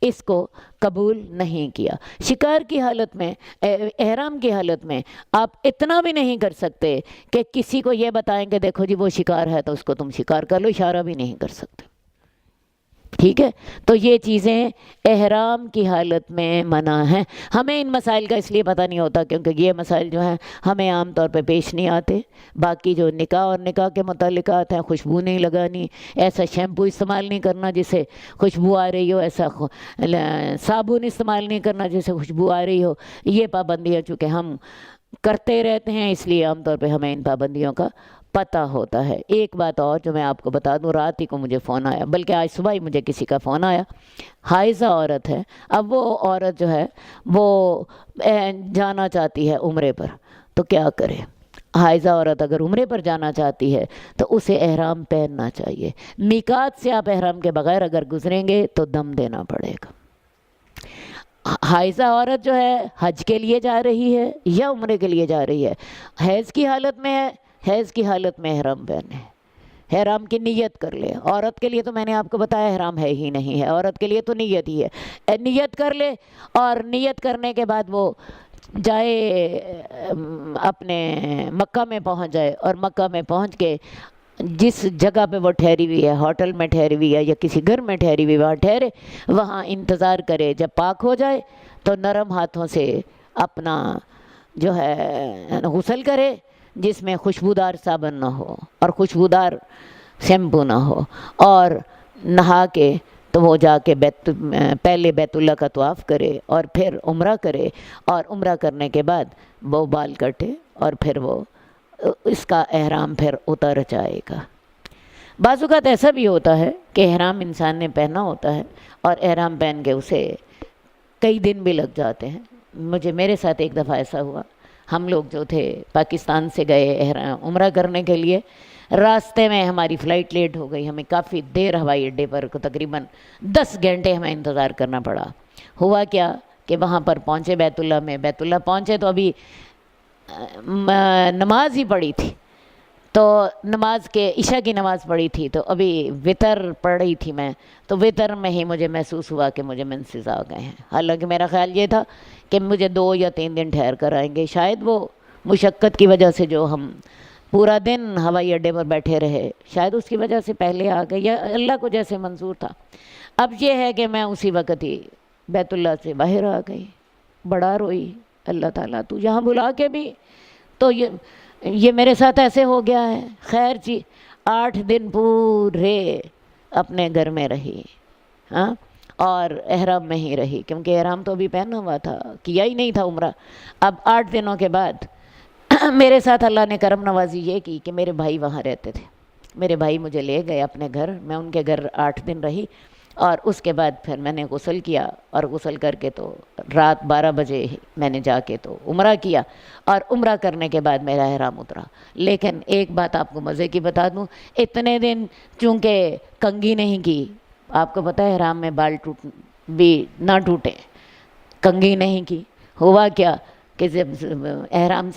B: اس کو قبول نہیں کیا۔ شکار کی حالت میں، احرام کی حالت میں آپ اتنا بھی نہیں کر سکتے کہ کسی کو یہ بتائیں کہ دیکھو جی وہ شکار ہے تو اس کو تم شکار کر لو، اشارہ بھی نہیں کر سکتے، ٹھیک ہے۔ تو یہ چیزیں احرام کی حالت میں منع ہیں۔ ہمیں ان مسائل کا اس لیے پتہ نہیں ہوتا کیونکہ یہ مسائل جو ہیں ہمیں عام طور پہ پیش نہیں آتے۔ باقی جو نکاح اور نکاح کے متعلقات ہیں، خوشبو نہیں لگانی، ایسا شیمپو استعمال نہیں کرنا جس سے خوشبو آ رہی ہو، ایسا صابن استعمال نہیں کرنا جس سے خوشبو آ رہی ہو، یہ پابندیاں چونکہ ہم کرتے رہتے ہیں اس لیے عام طور پہ ہمیں ان پابندیوں کا پتہ ہوتا ہے۔ ایک بات اور جو میں آپ کو بتا دوں، رات ہی کو مجھے فون آیا، بلکہ آج صبح ہی مجھے کسی کا فون آیا، حائضہ عورت ہے۔ اب وہ عورت جو ہے وہ جانا چاہتی ہے عمرے پر، تو کیا کرے؟ حائضہ عورت اگر عمرے پر جانا چاہتی ہے تو اسے احرام پہننا چاہیے۔ میقات سے آپ احرام کے بغیر اگر گزریں گے تو دم دینا پڑے گا۔ حائضہ عورت جو ہے حج کے لیے جا رہی ہے یا عمرے کے لیے جا رہی ہے، حیض کی حالت میں ہے، حیض کی حالت میں احرام پہنے، احرام کی نیت کر لے۔ عورت کے لیے تو میں نے آپ کو بتایا احرام ہے ہی نہیں ہے، عورت کے لیے تو نیت ہی ہے، نیت کر لے، اور نیت کرنے کے بعد وہ جائے اپنے مکہ میں پہنچ جائے، اور مکہ میں پہنچ کے جس جگہ پہ وہ ٹھہری ہوئی ہے، ہوٹل میں ٹھہری ہوئی ہے یا کسی گھر میں ٹھہری ہوئی، وہاں ٹھہرے، وہاں انتظار کرے، جب پاک ہو جائے تو نرم ہاتھوں سے اپنا جو ہے غسل کرے، جس میں خوشبودار صابن نہ ہو اور خوشبودار شیمپو نہ ہو، اور نہا کے تو وہ جا کے پہلے بیت اللہ کا طواف کرے اور پھر عمرہ کرے، اور عمرہ کرنے کے بعد وہ بال کٹے اور پھر وہ اس کا احرام پھر اتر جائے گا۔ بعض اوقات ایسا بھی ہوتا ہے کہ احرام انسان نے پہنا ہوتا ہے اور احرام پہن کے اسے کئی دن بھی لگ جاتے ہیں۔ میرے ساتھ ایک دفعہ ایسا ہوا، ہم لوگ جو تھے پاکستان سے گئے عمرہ کرنے کے لیے، راستے میں ہماری فلائٹ لیٹ ہو گئی، ہمیں کافی دیر ہوائی اڈے پر تقریباً 10 گھنٹے ہمیں انتظار کرنا پڑا۔ ہوا کیا کہ وہاں پر پہنچے بیت اللہ پہنچے تو ابھی نماز ہی پڑھی تھی، تو نماز کے عشاء کی نماز پڑھی تھی، تو ابھی وطر پڑھ رہی تھی میں، تو وطر میں ہی مجھے محسوس ہوا کہ مجھے منسز آ گئے ہیں۔ حالانکہ میرا خیال یہ تھا کہ مجھے 2 یا 3 دن ٹھہر کر آئیں گے، شاید وہ مشقت کی وجہ سے جو ہم پورا دن ہوائی اڈے پر بیٹھے رہے، شاید اس کی وجہ سے پہلے آ گئے، یا اللہ کو جیسے منظور تھا۔ اب یہ ہے کہ میں اسی وقت ہی بیت اللہ سے باہر آ گئی، بڑا روئی، اللہ تعالیٰ تو یہاں بلا کے بھی تو یہ میرے ساتھ ایسے ہو گیا ہے۔ خیر جی 8 دن پورے اپنے گھر میں رہی، ہاں، اور احرام میں ہی رہی، کیونکہ احرام تو ابھی پہنا ہوا تھا، کیا ہی نہیں تھا عمرہ۔ اب 8 دنوں کے بعد میرے ساتھ اللہ نے کرم نوازی یہ کی کہ میرے بھائی وہاں رہتے تھے، میرے بھائی مجھے لے گئے اپنے گھر، میں ان کے گھر 8 دن رہی، اور اس کے بعد پھر میں نے غسل کیا، اور غسل کر کے تو رات 12 بجے میں نے جا کے تو عمرہ کیا، اور عمرہ کرنے کے بعد میرا احرام اترا۔ لیکن ایک بات آپ کو مزے کی بتا دوں، اتنے دن چونکہ کنگھی نہیں کی، آپ کو پتہ ہے احرام میں بال بھی نہ ٹوٹے، کنگھی نہیں کی، ہوا کیا کہ جب احرام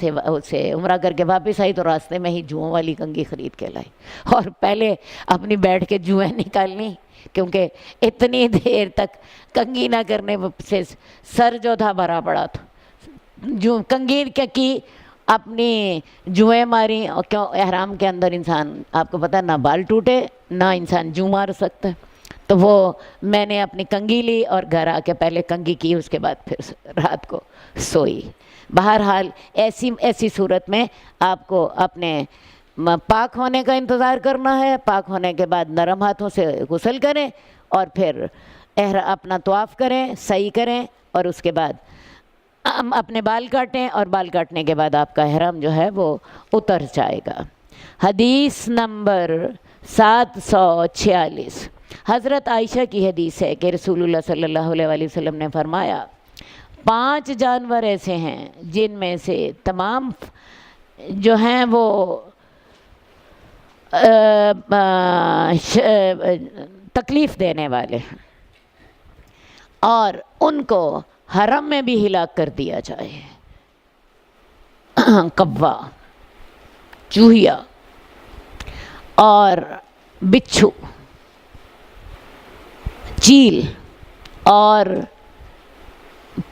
B: سے عمرہ کر کے واپس آئی تو راستے میں ہی جوؤں والی کنگھی خرید کے لائی، اور پہلے اپنی بیٹھ کے جوئیں نکالنی، کیونکہ اتنی دیر تک کنگھی نہ کرنے سے سر جو تھا بھرا پڑا تھا، جو کنگھی کی اپنی جوئیں ماری، اور کیوں احرام کے اندر انسان آپ کو پتہ نہ بال ٹوٹے نہ انسان جو مار سکتا ہے، تو وہ میں نے اپنی کنگھی لی اور گھر آ کے پہلے کنگھی کی، اس کے بعد پھر رات کو سوئی۔ بہرحال ایسی صورت میں آپ کو اپنے پاک ہونے کا انتظار کرنا ہے، پاک ہونے کے بعد نرم ہاتھوں سے غسل کریں، اور پھر اپنا طواف کریں، سعی کریں، اور اس کے بعد اپنے بال کاٹیں، اور بال کاٹنے کے بعد آپ کا احرام جو ہے وہ اتر جائے گا۔ حدیث نمبر 746 حضرت عائشہ کی حدیث ہے کہ رسول اللہ صلی اللہ علیہ وآلہ وسلم نے فرمایا، 5 جانور ایسے ہیں جن میں سے تمام جو ہیں وہ تکلیف دینے والے ہیں، اور ان کو حرم میں بھی ہلاک کر دیا جائے۔ کوا، چوہیا اور بچھو، چیل اور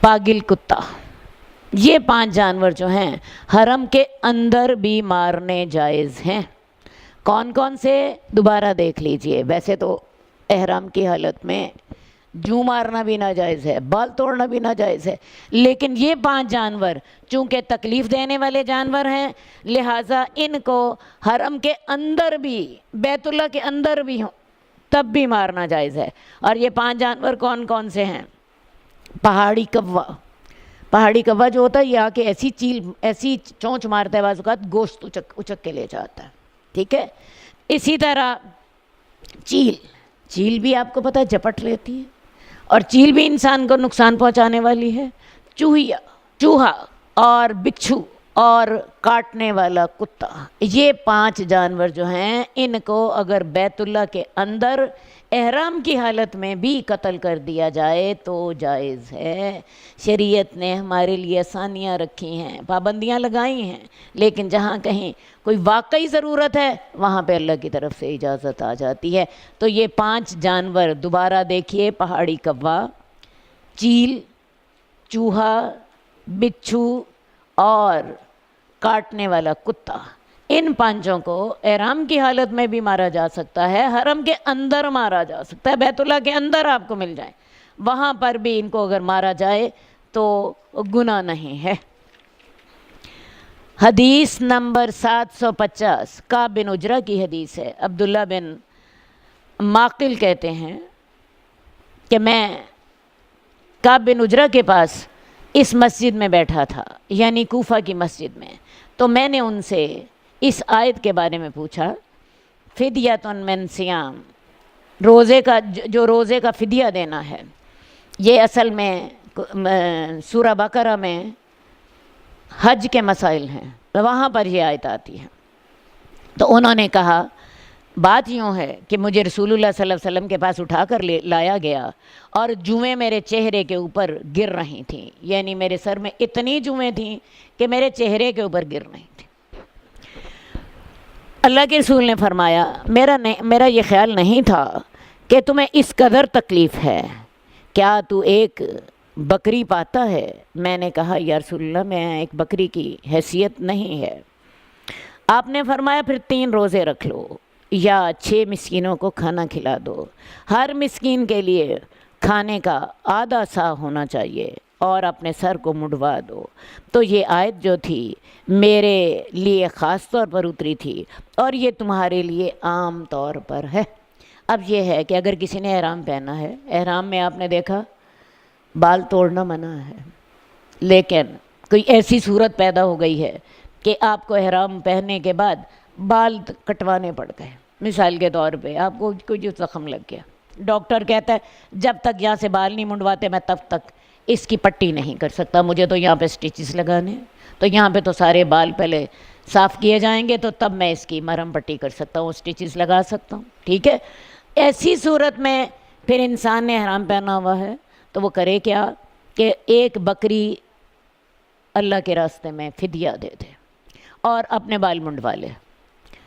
B: پاگل کتا، یہ 5 جانور جو ہیں حرم کے اندر بھی مارنے جائز ہیں۔ کون کون سے؟ دوبارہ دیکھ لیجئے۔ ویسے تو احرام کی حالت میں جو مارنا بھی ناجائز ہے، بال توڑنا بھی ناجائز ہے، لیکن یہ 5 جانور چونکہ تکلیف دینے والے جانور ہیں، لہٰذا ان کو حرم کے اندر بھی، بیت اللہ کے اندر بھی ہوں تب بھی مارنا جائز ہے۔ اور یہ 5 جانور کون کون سے ہیں؟ پہاڑی کوا۔ پہاڑی کوا جو ہوتا ہے یہ آ کے ایسی چونچ مارتا ہے، بعض اوقات گوشت اچک کے لے جاتا ہے، ٹھیک ہے۔ اسی طرح چیل بھی آپ کو پتہ ہے جپٹ لیتی ہے، اور چیل بھی انسان کو نقصان پہنچانے والی ہے۔ چوہا اور بچھو اور کاٹنے والا کتا، یہ 5 جانور جو ہیں ان کو اگر بیت اللہ کے اندر احرام کی حالت میں بھی قتل کر دیا جائے تو جائز ہے۔ شریعت نے ہمارے لیے آسانیاں رکھی ہیں، پابندیاں لگائی ہیں، لیکن جہاں کہیں کوئی واقعی ضرورت ہے وہاں پہ اللہ کی طرف سے اجازت آ جاتی ہے۔ تو یہ 5 جانور دوبارہ دیکھیے، پہاڑی کوا، چیل، چوہا، بچھو اور کاٹنے والا کتا، ان 5 کو احرام کی حالت میں بھی مارا جا سکتا ہے، حرم کے اندر مارا جا سکتا ہے، بیت اللہ کے اندر آپ کو مل جائے، وہاں پر بھی ان کو اگر مارا جائے تو گناہ نہیں ہے۔ حدیث نمبر 750 کعب بن عجرہ کی حدیث ہے۔ عبداللہ بن معقل کہتے ہیں کہ میں کعب بن عجرہ کے پاس اس مسجد میں بیٹھا تھا، یعنی کوفہ کی مسجد میں، تو میں نے ان سے اس آیت کے بارے میں پوچھا، فدیۃ من صیام، روزے کا فدیہ دینا ہے۔ یہ اصل میں سورہ بقرہ میں حج کے مسائل ہیں، وہاں پر یہ آیت آتی ہے۔ تو انہوں نے کہا بات یوں ہے کہ مجھے رسول اللہ صلی اللہ علیہ وسلم کے پاس اٹھا کر لایا گیا، اور جوئیں میرے چہرے کے اوپر گر رہی تھیں، یعنی میرے سر میں اتنی جوئیں تھیں کہ میرے چہرے کے اوپر گر رہی تھیں۔ اللہ کے رسول نے فرمایا، میرا یہ خیال نہیں تھا کہ تمہیں اس قدر تکلیف ہے، کیا تو ایک بکری پاتا ہے؟ میں نے کہا یا رسول اللہ میں ایک بکری کی حیثیت نہیں ہے۔ آپ نے فرمایا پھر 3 روزے رکھ لو، یا 6 مسکینوں کو کھانا کھلا دو، ہر مسکین کے لیے کھانے کا آدھا سا ہونا چاہیے، اور اپنے سر کو مڈوا دو۔ تو یہ آیت جو تھی میرے لیے خاص طور پر اتری تھی، اور یہ تمہارے لیے عام طور پر ہے۔ اب یہ ہے کہ اگر کسی نے احرام پہنا ہے، احرام میں آپ نے دیکھا بال توڑنا منع ہے، لیکن کوئی ایسی صورت پیدا ہو گئی ہے کہ آپ کو احرام پہننے کے بعد بال کٹوانے پڑ گئے، مثال کے طور پہ آپ کو کوئی جو زخم لگ گیا، ڈاکٹر کہتا ہے جب تک یہاں سے بال نہیں منڈواتے میں تب تک اس کی پٹی نہیں کر سکتا، مجھے تو یہاں پہ سٹیچز لگانے ہیں، تو یہاں پہ تو سارے بال پہلے صاف کیے جائیں گے تو تب میں اس کی مرہم پٹی کر سکتا ہوں، سٹیچز لگا سکتا ہوں، ٹھیک ہے۔ ایسی صورت میں پھر انسان نے احرام پہنا ہوا ہے تو وہ کرے کیا کہ ایک بکری اللہ کے راستے میں فدیہ دے دے اور اپنے بال منڈوا لے۔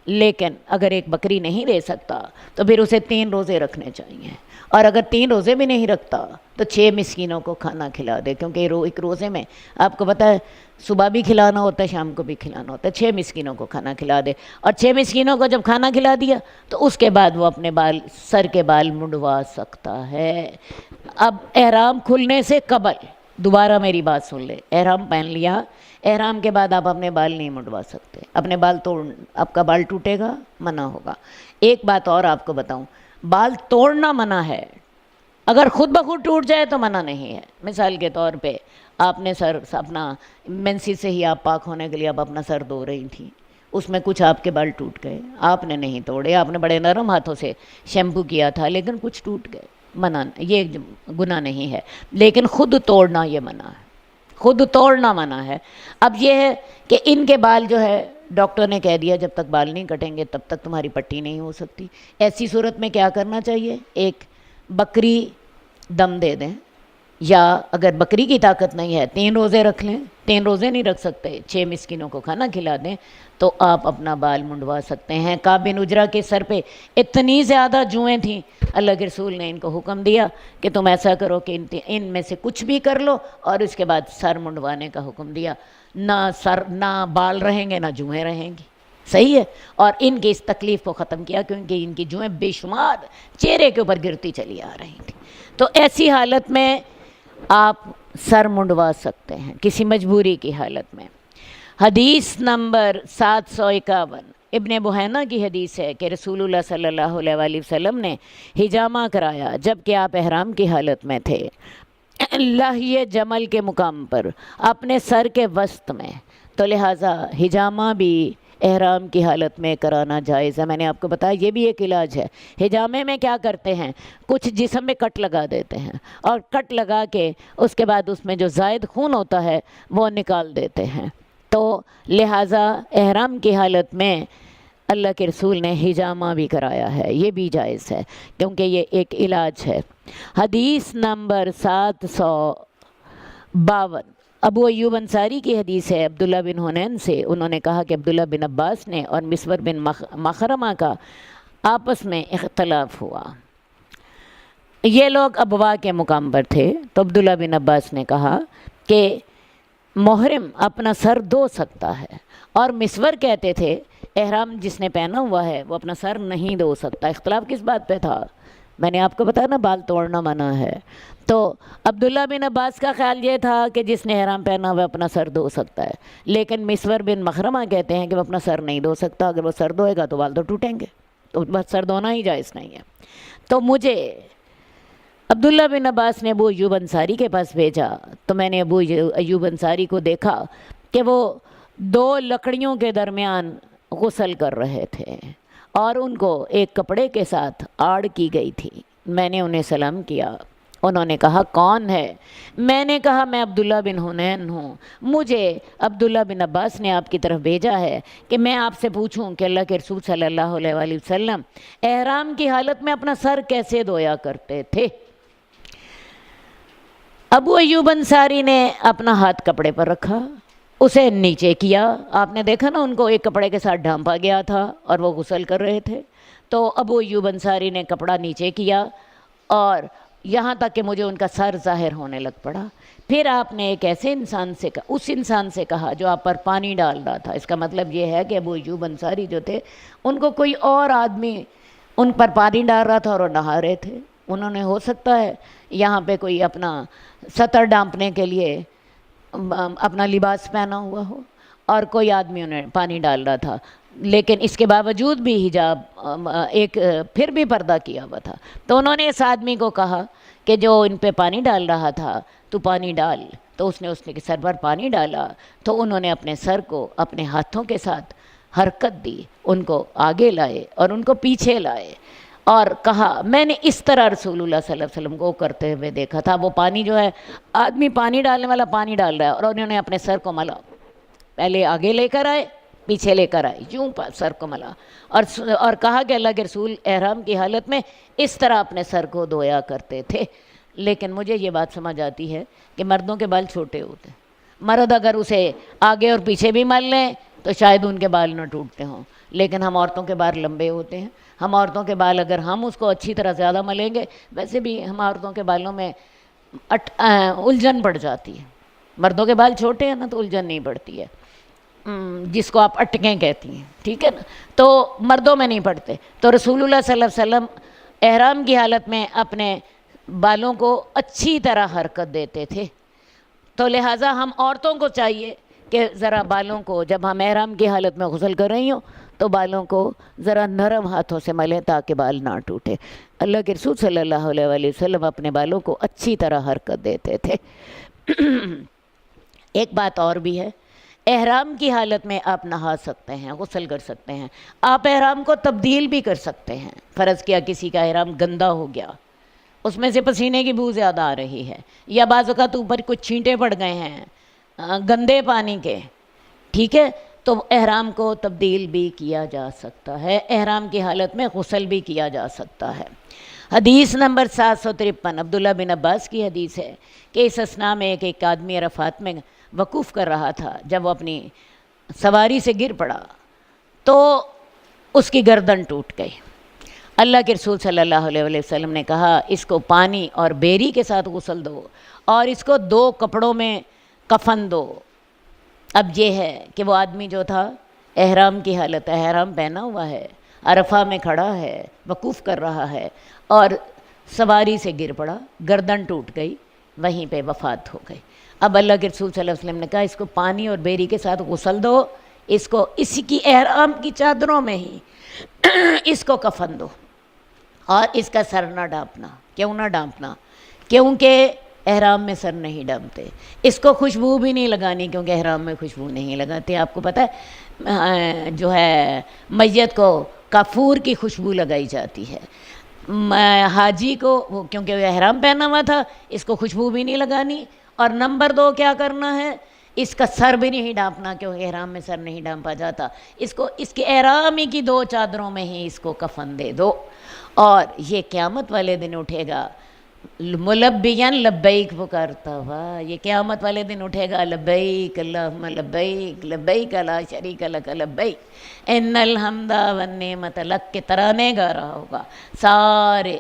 B: لیکن اگر ایک بکری نہیں دے سکتا تو پھر اسے 3 روزے رکھنے چاہیے، اور اگر 3 روزے بھی نہیں رکھتا تو 6 مسکینوں کو کھانا کھلا دے، کیونکہ ایک روزے میں آپ کو پتہ ہے صبح بھی کھلانا ہوتا ہے شام کو بھی کھلانا ہوتا ہے، 6 مسکینوں کو کھانا کھلا دے، اور 6 مسکینوں کو جب کھانا کھلا دیا تو اس کے بعد وہ اپنے بال سر کے بال منڈوا سکتا ہے۔ اب احرام کھلنے سے قبل دوبارہ میری بات سن لے، احرام پہن لیا، احرام کے بعد آپ اپنے بال نہیں منڈوا سکتے، اپنے بال آپ کا بال ٹوٹے گا، منع ہوگا۔ ایک بات اور آپ کو بتاؤں، بال توڑنا منع ہے، اگر خود بخود ٹوٹ جائے تو منع نہیں ہے۔ مثال کے طور پہ آپ نے سر اپنا منسی سے ہی آپ پاک ہونے کے لیے آپ اپنا سر دھو رہی تھیں، اس میں کچھ آپ کے بال ٹوٹ گئے، آپ نے نہیں توڑے، آپ نے بڑے نرم ہاتھوں سے شیمپو کیا تھا لیکن کچھ ٹوٹ گئے، منع، یہ گناہ نہیں ہے، لیکن خود توڑنا یہ منع ہے، خود توڑنا منع ہے۔ اب یہ ہے کہ ان کے بال جو ہے ڈاکٹر نے کہہ دیا جب تک بال نہیں کٹیں گے تب تک تمہاری پٹی نہیں ہو سکتی۔ ایسی صورت میں کیا کرنا چاہیے؟ ایک بکری دم دے دیں، یا اگر بکری کی طاقت نہیں ہے 3 روزے رکھ لیں، 3 روزے نہیں رکھ سکتے 6 مسکینوں کو کھانا کھلا دیں تو آپ اپنا بال منڈوا سکتے ہیں۔ کعب بن عجرہ کے سر پہ اتنی زیادہ جوئیں تھیں، اللہ کے رسول نے ان کو حکم دیا کہ تم ایسا کرو کہ ان میں سے کچھ بھی کر لو، اور اس کے بعد سر منڈوانے کا حکم دیا، نہ بال رہیں گے نہ جوئیں رہیں گی، صحیح ہے۔ اور ان کی اس تکلیف کو ختم کیا کیونکہ ان کی جوئیں بے شمار چہرے کے اوپر گرتی چلی آ رہی تھیں، تو ایسی حالت میں آپ سر منڈوا سکتے ہیں کسی مجبوری کی حالت میں۔ حدیث نمبر 751 ابن بحینہ کی حدیث ہے کہ رسول اللہ صلی اللہ علیہ وآلہ وسلم نے حجامہ کرایا جب کہ آپ احرام کی حالت میں تھے، لہیے جمل کے مقام پر اپنے سر کے وسط میں، تو لہٰذا حجامہ بھی احرام کی حالت میں کرانا جائز ہے۔ میں نے آپ کو بتایا یہ بھی ایک علاج ہے۔ حجامے میں کیا کرتے ہیں، کچھ جسم میں کٹ لگا دیتے ہیں، اور کٹ لگا کے اس کے بعد اس میں جو زائد خون ہوتا ہے وہ نکال دیتے ہیں، تو لہٰذا احرام کی حالت میں اللہ کے رسول نے حجامہ بھی کرایا ہے، یہ بھی جائز ہے کیونکہ یہ ایک علاج ہے۔ حدیث نمبر 752 ابو ایوب انصاری کی حدیث ہے عبداللہ بن حنین سے، انہوں نے کہا کہ عبداللہ بن عباس نے اور مسور بن مخرمہ کا آپس میں اختلاف ہوا، یہ لوگ ابوا کے مقام پر تھے، تو عبداللہ بن عباس نے کہا کہ محرم اپنا سر دھو سکتا ہے، اور مسور کہتے تھے احرام جس نے پہنا ہوا ہے وہ اپنا سر نہیں دھو سکتا۔ اختلاف کس بات پہ تھا؟ میں نے آپ کو بتایا نا، بال توڑنا منع ہے، تو عبداللہ بن عباس کا خیال یہ تھا کہ جس نے احرام پہنا ہوا اپنا سر دھو سکتا ہے، لیکن مسور بن مخرمہ کہتے ہیں کہ وہ اپنا سر نہیں دھو سکتا، اگر وہ سر دھوئے گا تو بال تو ٹوٹیں گے، تو بس سر دھونا ہی جائز نہیں ہے۔ تو مجھے عبداللہ بن عباس نے ابو ایوب انصاری کے پاس بھیجا، تو میں نے ابو ایوب انصاری کو دیکھا کہ وہ 2 لکڑیوں کے درمیان غسل کر رہے تھے، اور ان کو ایک کپڑے کے ساتھ آڑ کی گئی تھی۔ میں نے انہیں سلام کیا، انہوں نے کہا کون ہے؟ میں نے کہا میں عبداللہ بن حنین ہوں، مجھے عبداللہ بن عباس نے آپ کی طرف بھیجا ہے کہ میں آپ سے پوچھوں کہ اللہ کے رسول صلی اللہ علیہ وآلہ وسلم احرام کی حالت میں اپنا سر کیسے دھویا کرتے تھے۔ ابو ایوب انصاری نے اپنا ہاتھ کپڑے پر رکھا، اسے نیچے کیا، آپ نے دیکھا نا ان کو ایک کپڑے کے ساتھ ڈھانپا گیا تھا اور وہ غسل کر رہے تھے، تو ابو ایوب انصاری نے کپڑا نیچے کیا اور یہاں تک کہ مجھے ان کا سر ظاہر ہونے لگ پڑا۔ پھر آپ نے ایک ایسے انسان سے کہا، اس انسان سے کہا جو آپ پر پانی ڈال رہا تھا، اس کا مطلب یہ ہے کہ ابو ایوب انصاری جو تھے ان کو کوئی اور آدمی ان پر پانی ڈال رہا تھا اور وہ نہا رہے تھے، انہوں نے ہو سکتا ہے یہاں پہ کوئی اپنا سطر ڈانپنے کے لیے اپنا لباس پہنا ہوا ہو اور کوئی آدمی انہیں پانی ڈال رہا تھا، لیکن اس کے باوجود بھی حجاب ایک پھر بھی پردہ کیا ہوا تھا، تو انہوں نے اس آدمی کو کہا کہ جو ان پہ پانی ڈال رہا تھا تو پانی ڈال، تو اس نے سر پر پانی ڈالا، تو انہوں نے اپنے سر کو اپنے ہاتھوں کے ساتھ حرکت دی، ان کو آگے لائے اور ان کو پیچھے لائے، اور کہا میں نے اس طرح رسول اللہ صلی اللہ علیہ وسلم کو کرتے ہوئے دیکھا تھا. وہ پانی جو ہے آدمی پانی ڈالنے والا پانی ڈال رہا ہے اور انہوں نے اپنے سر کو ملا, پہلے آگے لے کر آئے پیچھے لے کر آئے, یوں سر کو ملا اور کہا کہ اللہ کے رسول احرام کی حالت میں اس طرح اپنے سر کو دھویا کرتے تھے. لیکن مجھے یہ بات سمجھ آتی ہے کہ مردوں کے بال چھوٹے ہوتے ہیں, مرد اگر اسے آگے اور پیچھے بھی مل لیں تو شاید ان کے بال نہ ٹوٹتے ہوں, لیکن ہم عورتوں کے بال لمبے ہوتے ہیں. ہم عورتوں کے بال اگر ہم اس کو اچھی طرح زیادہ ملیں گے, ویسے بھی ہم عورتوں کے بالوں میں الجھن پڑ جاتی ہے. مردوں کے بال چھوٹے ہیں نا تو الجھن نہیں پڑتی ہے, جس کو آپ اٹکیں کہتی ہیں, ٹھیک ہے نا, تو مردوں میں نہیں پڑتے. تو رسول اللہ صلی اللہ علیہ وسلم احرام کی حالت میں اپنے بالوں کو اچھی طرح حرکت دیتے تھے. تو لہٰذا ہم عورتوں کو چاہیے کہ ذرا بالوں کو جب ہم احرام کی حالت میں غسل کر رہی ہوں تو بالوں کو ذرا نرم ہاتھوں سے ملیں تاکہ بال نہ ٹوٹے. اللہ کے رسول صلی اللہ علیہ وآلہ وسلم اپنے بالوں کو اچھی طرح حرکت دیتے تھے. ایک بات اور بھی ہے, احرام کی حالت میں آپ نہا سکتے ہیں, غسل کر سکتے ہیں, آپ احرام کو تبدیل بھی کر سکتے ہیں. فرض کیا کسی کا احرام گندا ہو گیا, اس میں سے پسینے کی بو زیادہ آ رہی ہے, یا بعض اوقات اوپر کچھ چھینٹے پڑ گئے ہیں گندے پانی کے, ٹھیک ہے, تو احرام کو تبدیل بھی کیا جا سکتا ہے, احرام کی حالت میں غسل بھی کیا جا سکتا ہے. حدیث نمبر 753 عبداللہ بن عباس کی حدیث ہے کہ اس اثناء میں ایک آدمی عرفات میں وقوف کر رہا تھا. جب وہ اپنی سواری سے گر پڑا تو اس کی گردن ٹوٹ گئی. اللہ کے رسول صلی اللہ علیہ وسلم نے کہا اس کو پانی اور بیری کے ساتھ غسل دو اور اس کو 2 کپڑوں میں کفن دو. اب یہ ہے کہ وہ آدمی جو تھا احرام کی حالت, احرام پہنا ہوا ہے, عرفہ میں کھڑا ہے, وقوف کر رہا ہے اور سواری سے گر پڑا, گردن ٹوٹ گئی, وہیں پہ وفات ہو گئی. اب اللہ کے رسول صلی اللہ علیہ وسلم نے کہا اس کو پانی اور بیری کے ساتھ غسل دو, اس کو اسی کی احرام کی چادروں میں ہی اس کو کفن دو اور اس کا سر نہ ڈانپنا. کیوں نہ ڈانپنا؟ کیونکہ احرام میں سر نہیں ڈانپتے. اس کو خوشبو بھی نہیں لگانی کیونکہ احرام میں خوشبو نہیں لگاتے. آپ کو پتہ ہے جو ہے میت کو کافور کی خوشبو لگائی جاتی ہے. حاجی کو کیونکہ وہ احرام پہنا ہوا تھا اس کو خوشبو بھی نہیں لگانی. اور نمبر 2 کیا کرنا ہے, اس کا سر بھی نہیں ڈانپنا کیونکہ احرام میں سر نہیں ڈانپا جاتا. اس کو اس کے احرام ہی کی 2 چادروں میں ہی اس کو کفن دے دو اور یہ قیامت والے دن اٹھے گا ملبیاً لبیک پکارتا ہوا. یہ قیامت والے دن اٹھے گا لبیک اللہم لبیک لبیک لا شریک لک لبیک ان الحمد والنعمت لک کے ترانے گا رہا ہوگا سارے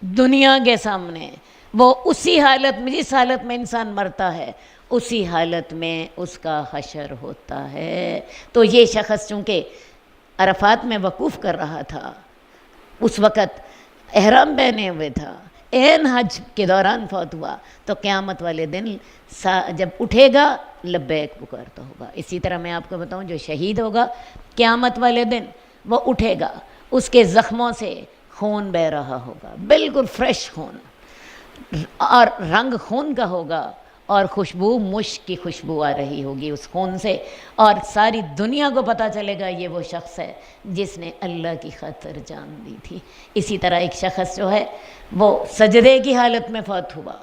B: دنیا کے سامنے. وہ اسی حالت میں, جس حالت میں انسان مرتا ہے اسی حالت میں اس کا حشر ہوتا ہے. تو یہ شخص چونکہ عرفات میں وقوف کر رہا تھا, اس وقت احرام پہنے ہوئے تھا, عین حج کے دوران فوت ہوا, تو قیامت والے دن جب اٹھے گا لبیک پکارتا ہوگا. اسی طرح میں آپ کو بتاؤں جو شہید ہوگا قیامت والے دن وہ اٹھے گا, اس کے زخموں سے خون بہہ رہا ہوگا, بالکل فریش خون, اور رنگ خون کا ہوگا اور خوشبو مشک کی خوشبو آ رہی ہوگی اس خون سے, اور ساری دنیا کو پتہ چلے گا یہ وہ شخص ہے جس نے اللہ کی خاطر جان دی تھی. اسی طرح ایک شخص جو ہے وہ سجدے کی حالت میں فوت ہوا,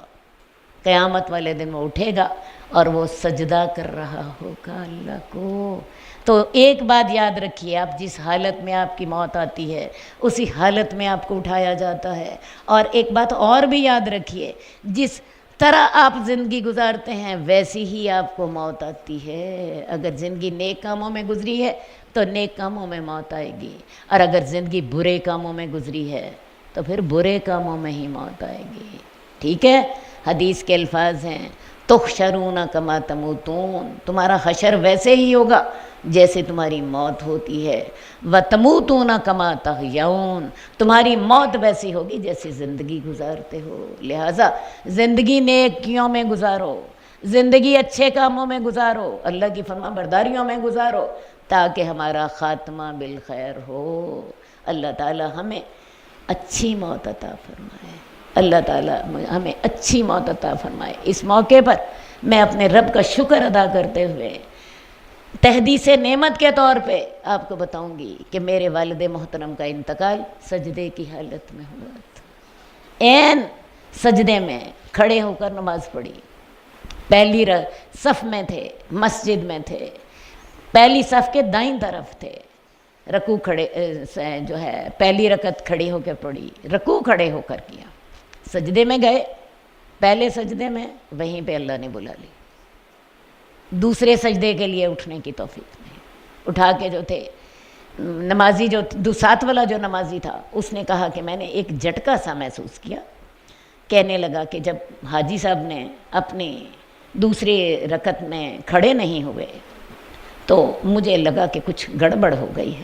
B: قیامت والے دن وہ اٹھے گا اور وہ سجدہ کر رہا ہوگا اللہ کو. تو ایک بات یاد رکھیے, آپ جس حالت میں آپ کی موت آتی ہے اسی حالت میں آپ کو اٹھایا جاتا ہے. اور ایک بات اور بھی یاد رکھیے, جس طرح آپ زندگی گزارتے ہیں ویسی ہی آپ کو موت آتی ہے. اگر زندگی نیک کاموں میں گزری ہے تو نیک کاموں میں موت آئے گی, اور اگر زندگی برے کاموں میں گزری ہے تو پھر برے کاموں میں ہی موت آئے گی. ٹھیک ہے, حدیث کے الفاظ ہیں تحشرون کما تموتون, تمہارا حشر ویسے ہی ہوگا جیسے تمہاری موت ہوتی ہے. وتموتون کما تحیون, تمہاری موت ویسی ہوگی جیسے زندگی گزارتے ہو. لہٰذا زندگی نیکیوں میں گزارو, زندگی اچھے کاموں میں گزارو, اللہ کی فرما برداریوں میں گزارو تاکہ ہمارا خاتمہ بالخیر ہو. اللہ تعالی ہمیں اچھی موت عطا فرمائے, اللہ تعالی ہمیں اچھی موت عطا فرمائے. اس موقع پر میں اپنے رب کا شکر ادا کرتے ہوئے تحدیث نعمت کے طور پہ آپ کو بتاؤں گی کہ میرے والد محترم کا انتقال سجدے کی حالت میں ہوا تھا، عین سجدے میں کھڑے ہو کر نماز پڑھی، پہلی صف میں تھے، مسجد میں تھے، پہلی صف کے دائیں طرف تھے، رکوع کھڑے جو ہے پہلی رکعت کھڑی ہو کے پڑھی، رکوع کھڑے ہو کر کیا، سجدے میں گئے، پہلے سجدے میں وہیں پہ اللہ نے بلا لی، دوسرے سجدے کے لیے اٹھنے کی توفیق نہیں، اٹھا کے جو تھے نمازی جو ساتھ والا جو نمازی تھا اس نے کہا کہ میں نے ایک جھٹکا سا محسوس کیا، کہنے لگا کہ جب حاجی صاحب نے اپنی دوسری رکعت میں کھڑے نہیں ہوئے تو مجھے لگا کہ کچھ گڑبڑ ہو گئی ہے،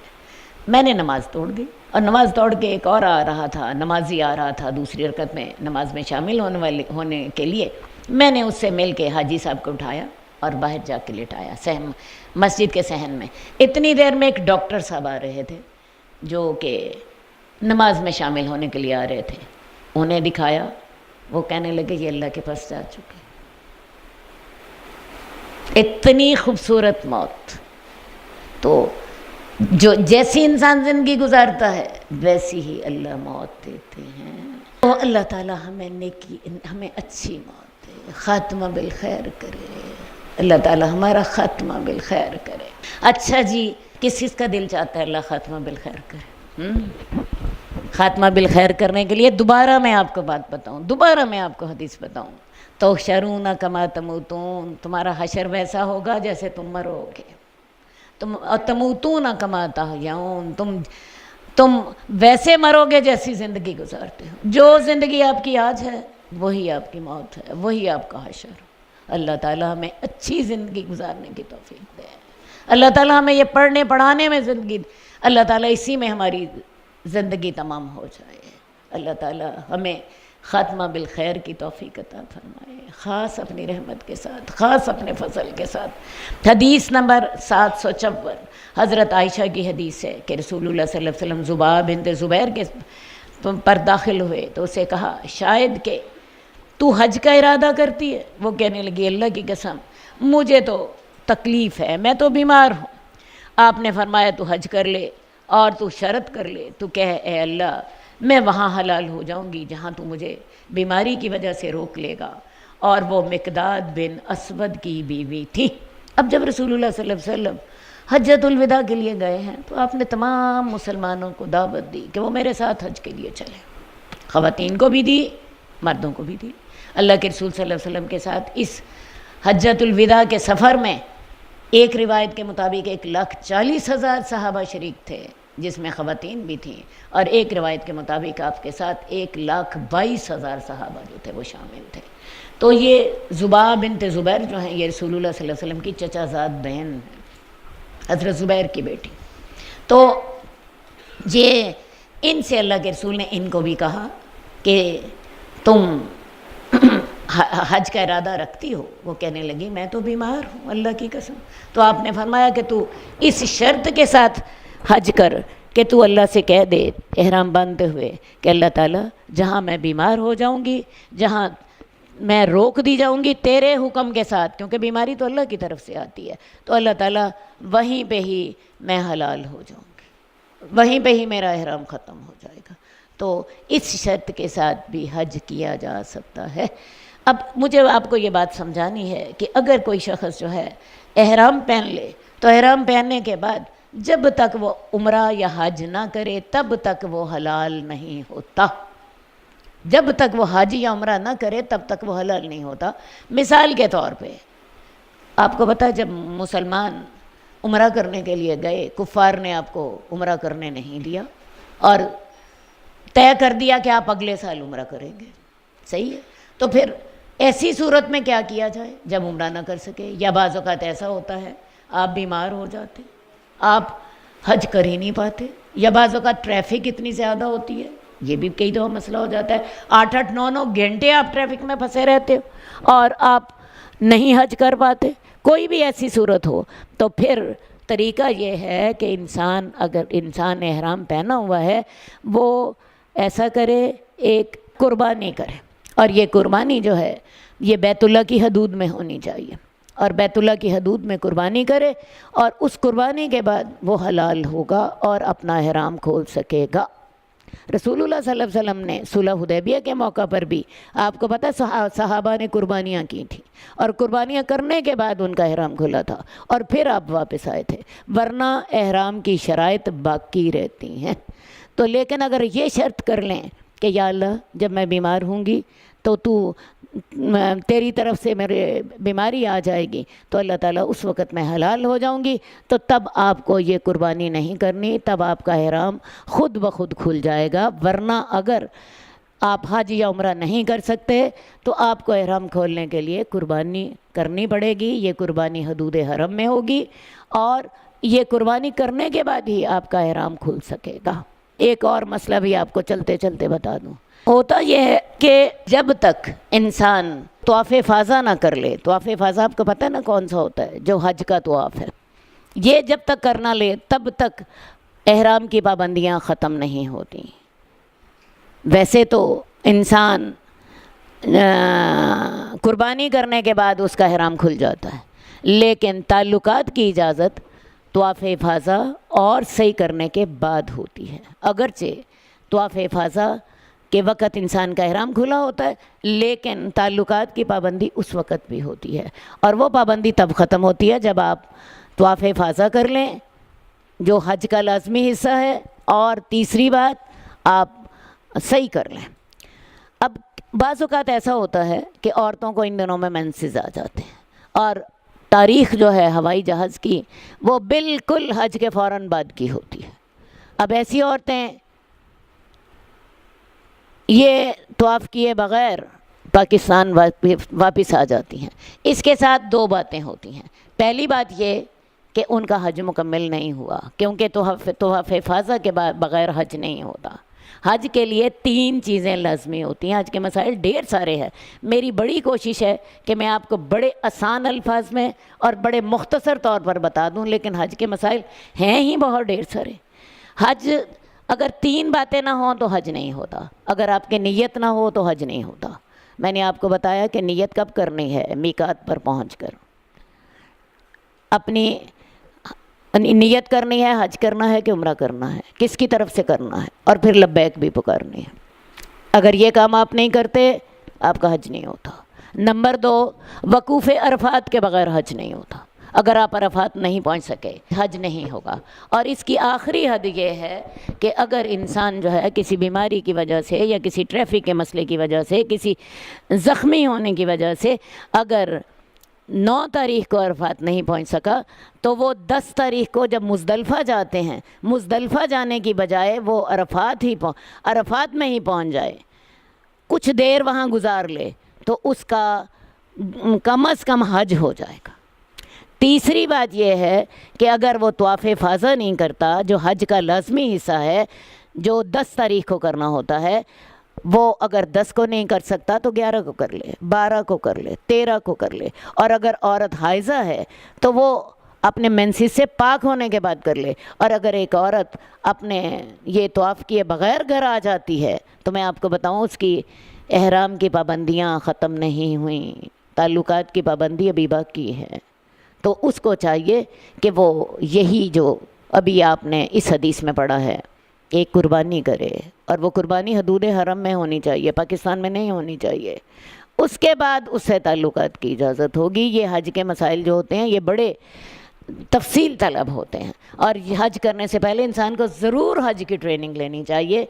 B: میں نے نماز توڑ دی، اور نماز توڑ کے ایک اور آ رہا تھا، نمازی آ رہا تھا دوسری رکعت میں نماز میں شامل ہونے کے لیے، میں نے اس سے مل کے حاجی صاحب کو اٹھایا اور باہر جا کے لٹایا مسجد کے صحن میں۔ اتنی دیر میں ایک ڈاکٹر صاحب آ رہے تھے جو کہ نماز میں شامل ہونے کے لیے آ رہے تھے، انہیں دکھایا، وہ کہنے لگے یہ اللہ کے پاس جا چکے۔ اتنی خوبصورت موت، تو جو جیسی انسان زندگی گزارتا ہے ویسی ہی اللہ موت دیتے ہیں۔ تو اللہ تعالیٰ ہمیں اچھی موت دے، خاتمہ بالخیر کرے، اللہ تعالیٰ ہمارا خاتمہ بالخیر کرے۔ اچھا جی، کس کا دل چاہتا ہے اللہ خاتمہ بالخیر کرے؟ خاتمہ بالخیر کرنے کے لیے دوبارہ میں آپ کو بات بتاؤں، دوبارہ میں آپ کو حدیث بتاؤں، تحشرون کما تموتون، تمہارا حشر ویسا ہوگا جیسے تم مرو گے، تموتون کما تحیون، تم ویسے مرو گے جیسی زندگی گزارتے ہو، جو زندگی آپ کی آج ہے وہی آپ کی موت ہے، وہی آپ کا حشر۔ اللہ تعالیٰ ہمیں اچھی زندگی گزارنے کی توفیق دے، اللہ تعالیٰ ہمیں یہ پڑھنے پڑھانے میں زندگی، اللہ تعالیٰ اسی میں ہماری زندگی تمام ہو جائے، اللہ تعالیٰ ہمیں خاتمہ بالخیر کی توفیق عطا فرمائے، خاص اپنی رحمت کے ساتھ، خاص اپنے فضل کے ساتھ۔ حدیث نمبر 754 حضرت عائشہ کی حدیث ہے کہ رسول اللہ صلی اللہ علیہ وسلم زبا بنت زبیر کے پر داخل ہوئے تو اسے کہا شاید کہ تو حج کا ارادہ کرتی ہے؟ وہ کہنے لگی اللہ کی قسم مجھے تو تکلیف ہے، میں تو بیمار ہوں۔ آپ نے فرمایا تو حج کر لے اور تو شرط کر لے، تو کہے اے اللہ میں وہاں حلال ہو جاؤں گی جہاں تو مجھے بیماری کی وجہ سے روک لے گا، اور وہ مقداد بن اسود کی بیوی تھی۔ اب جب رسول اللہ صلی اللہ علیہ وسلم حجۃ الوداع کے لیے گئے ہیں تو آپ نے تمام مسلمانوں کو دعوت دی کہ وہ میرے ساتھ حج کے لیے چلیں، خواتین کو بھی دی، مردوں کو بھی دی۔ اللہ کے رسول صلی اللہ علیہ وسلم کے ساتھ اس حجۃ الوداع کے سفر میں ایک روایت کے مطابق 1,40,000 صحابہ شریک تھے جس میں خواتین بھی تھیں، اور ایک روایت کے مطابق آپ کے ساتھ 1,22,000 صحابہ جو تھے وہ شامل تھے۔ تو یہ زبا بنت زبیر جو ہیں یہ رسول اللہ صلی اللہ علیہ وسلم کی چچا زاد بہن ہیں، حضرت زبیر کی بیٹی۔ تو یہ ان سے اللہ کے رسول نے ان کو بھی کہا کہ تم حج کا ارادہ رکھتی ہو؟ وہ کہنے لگی میں تو بیمار ہوں اللہ کی قسم۔ تو آپ نے فرمایا کہ تو اس شرط کے ساتھ حج کر کہ تو اللہ سے کہہ دے احرام باندھتے ہوئے کہ اللہ تعالیٰ جہاں میں بیمار ہو جاؤں گی، جہاں میں روک دی جاؤں گی تیرے حکم کے ساتھ، کیونکہ بیماری تو اللہ کی طرف سے آتی ہے، تو اللہ تعالیٰ وہیں پہ ہی میں حلال ہو جاؤں گی، وہیں پہ ہی میرا احرام ختم ہو جائے گا۔ تو اس شرط کے ساتھ بھی حج کیا جا سکتا ہے۔ اب مجھے آپ کو یہ بات سمجھانی ہے کہ اگر کوئی شخص جو ہے احرام پہن لے تو احرام پہننے کے بعد جب تک وہ عمرہ یا حج نہ کرے تب تک وہ حلال نہیں ہوتا، جب تک وہ حج یا عمرہ نہ کرے تب تک وہ حلال نہیں ہوتا۔ مثال کے طور پہ آپ کو پتہ جب مسلمان عمرہ کرنے کے لیے گئے، کفار نے آپ کو عمرہ کرنے نہیں دیا اور طے کر دیا کہ آپ اگلے سال عمرہ کریں گے، صحیح ہے؟ تو پھر ایسی صورت میں کیا کیا جائے جب عمرہ نہ کر سکے، یا بعض اوقات ایسا ہوتا ہے آپ بیمار ہو جاتے، آپ حج کر ہی نہیں پاتے، یا بعض اوقات ٹریفک اتنی زیادہ ہوتی ہے، یہ بھی کئی دفعہ مسئلہ ہو جاتا ہے، 8-8 9-9 گھنٹے آپ ٹریفک میں پھنسے رہتے ہو اور آپ نہیں حج کر پاتے، کوئی بھی ایسی صورت ہو، تو پھر طریقہ یہ ہے کہ اگر انسان احرام پہنا ہوا ہے وہ ایسا کرے، ایک قربانی کرے، اور یہ قربانی جو ہے یہ بیت اللہ کی حدود میں ہونی چاہیے، اور بیت اللہ کی حدود میں قربانی کرے، اور اس قربانی کے بعد وہ حلال ہوگا اور اپنا احرام کھول سکے گا۔ رسول اللہ صلی اللہ علیہ وسلم نے صلح حدیبیہ کے موقع پر بھی آپ کو پتہ صحابہ نے قربانیاں کی تھیں، اور قربانیاں کرنے کے بعد ان کا احرام کھلا تھا اور پھر آپ واپس آئے تھے، ورنہ احرام کی شرائط باقی رہتی ہیں۔ تو لیکن اگر یہ شرط کر لیں کہ یا اللہ جب میں بیمار ہوں گی تو تیری طرف سے میرے بیماری آ جائے گی تو اللہ تعالیٰ اس وقت میں حلال ہو جاؤں گی، تو تب آپ کو یہ قربانی نہیں کرنی، تب آپ کا احرام خود بخود کھل جائے گا۔ ورنہ اگر آپ حج یا عمرہ نہیں کر سکتے تو آپ کو احرام کھولنے کے لیے قربانی کرنی پڑے گی۔ یہ قربانی حدود حرم میں ہوگی، اور یہ قربانی کرنے کے بعد ہی آپ کا احرام کھل سکے گا۔ ایک اور مسئلہ بھی آپ کو چلتے چلتے بتا دوں، ہوتا یہ ہے کہ جب تک انسان طواف افاضہ نہ کر لے، طواف افاضہ آپ کو پتہ نا کون سا ہوتا ہے، جو حج کا طواف ہے، یہ جب تک کرنا لے تب تک احرام کی پابندیاں ختم نہیں ہوتی۔ ویسے تو انسان قربانی کرنے کے بعد اس کا احرام کھل جاتا ہے، لیکن تعلقات کی اجازت طواف افاضہ اور صحیح کرنے کے بعد ہوتی ہے۔ اگرچہ طواف افاضہ کے وقت انسان کا احرام کھلا ہوتا ہے، لیکن تعلقات کی پابندی اس وقت بھی ہوتی ہے، اور وہ پابندی تب ختم ہوتی ہے جب آپ طواف افاضہ کر لیں جو حج کا لازمی حصہ ہے، اور تیسری بات آپ صحیح کر لیں۔ اب بعض اوقات ایسا ہوتا ہے کہ عورتوں کو ان دنوں میں مینسز آ جاتے ہیں، اور تاریخ جو ہے ہوائی جہاز کی وہ بالکل حج کے فوراً بعد کی ہوتی ہے۔ اب ایسی عورتیں یہ طواف کیے بغیر پاکستان واپس آ جاتی ہیں۔ اس کے ساتھ دو باتیں ہوتی ہیں۔ پہلی بات یہ کہ ان کا حج مکمل نہیں ہوا، کیونکہ طواف افاضہ کے بغیر حج نہیں ہوتا۔ حج کے لیے 3 چیزیں لازمی ہوتی ہیں۔ حج کے مسائل ڈھیر سارے ہیں، میری بڑی کوشش ہے کہ میں آپ کو بڑے آسان الفاظ میں اور بڑے مختصر طور پر بتا دوں، لیکن حج کے مسائل ہیں ہی بہت ڈھیر سارے۔ حج اگر 3 باتیں نہ ہوں تو حج نہیں ہوتا۔ اگر آپ کی نیت نہ ہو تو حج نہیں ہوتا۔ میں نے آپ کو بتایا کہ نیت کب کرنی ہے، میقات پر پہنچ کر اپنی نیت کرنی ہے، حج کرنا ہے کہ عمرہ کرنا ہے، کس کی طرف سے کرنا ہے، اور پھر لبیک بھی پکارنی ہے۔ اگر یہ کام آپ نہیں کرتے آپ کا حج نہیں ہوتا۔ نمبر 2، وقوف عرفات کے بغیر حج نہیں ہوتا۔ اگر آپ عرفات نہیں پہنچ سکے حج نہیں ہوگا۔ اور اس کی آخری حد یہ ہے کہ اگر انسان جو ہے کسی بیماری کی وجہ سے یا کسی ٹریفک کے مسئلے کی وجہ سے، کسی زخمی ہونے کی وجہ سے اگر 9 تاریخ کو عرفات نہیں پہنچ سکا تو وہ 10 تاریخ کو جب مزدلفہ جاتے ہیں، مزدلفہ جانے کی بجائے وہ عرفات میں ہی پہنچ جائے، کچھ دیر وہاں گزار لے تو اس کا کم از کم حج ہو جائے گا۔ تیسری بات یہ ہے کہ اگر وہ طواف افاضہ نہیں کرتا، جو حج کا لازمی حصہ ہے، جو 10 تاریخ کو کرنا ہوتا ہے، وہ اگر 10 کو نہیں کر سکتا تو 11 کو کر لے، 12 کو کر لے، 13 کو کر لے، اور اگر عورت حائضہ ہے تو وہ اپنے مینسز سے پاک ہونے کے بعد کر لے۔ اور اگر ایک عورت اپنے یہ طواف کیے بغیر گھر آ جاتی ہے تو میں آپ کو بتاؤں اس کی احرام کی پابندیاں ختم نہیں ہوئیں، تعلقات کی پابندی ابھی باقی ہے۔ تو اس کو چاہیے کہ وہ یہی جو ابھی آپ نے اس حدیث میں پڑھا ہے، ایک قربانی کرے، اور وہ قربانی حدود حرم میں ہونی چاہیے، پاکستان میں نہیں ہونی چاہیے۔ اس کے بعد اس سے تعلقات کی اجازت ہوگی۔ یہ حج کے مسائل جو ہوتے ہیں یہ بڑے تفصیل طلب ہوتے ہیں، اور حج کرنے سے پہلے انسان کو ضرور حج کی ٹریننگ لینی چاہیے۔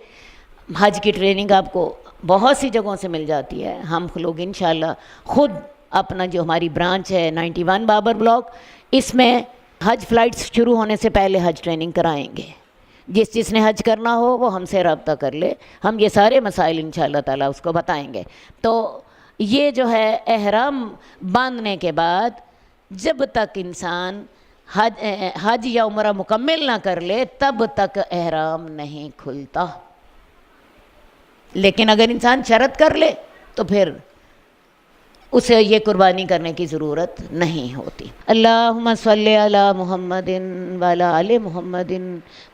B: حج کی ٹریننگ آپ کو بہت سی جگہوں سے مل جاتی ہے۔ ہم لوگ انشاءاللہ خود اپنا جو ہماری برانچ ہے 91 بابر بلاک، اس میں حج فلائٹس شروع ہونے سے پہلے حج ٹریننگ کرائیں گے۔ جس نے حج کرنا ہو وہ ہم سے رابطہ کر لے، ہم یہ سارے مسائل انشاءاللہ تعالیٰ اس کو بتائیں گے۔ تو یہ جو ہے احرام باندھنے کے بعد جب تک انسان حج یا عمرہ مکمل نہ کر لے تب تک احرام نہیں کھلتا۔ لیکن اگر انسان شرط کر لے تو پھر اسے یہ قربانی کرنے کی ضرورت نہیں ہوتی۔ اللہم صلی علی محمد وعلی آل محمد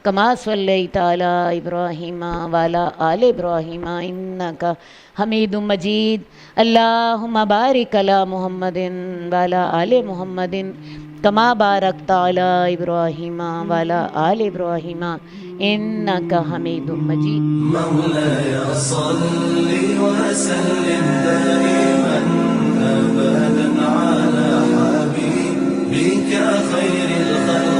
B: کما صلیت علی ابراہیم وعلی آل ابراہیم انک حمید مجید۔ اللہم بارک علی محمد وعلی آل محمد کما بارکت علی ابراہیم وعلی آل ابراہیم انک حمید مجید۔
C: مولاي صل وسلم دائما أبدا على حبيبك خير الخلق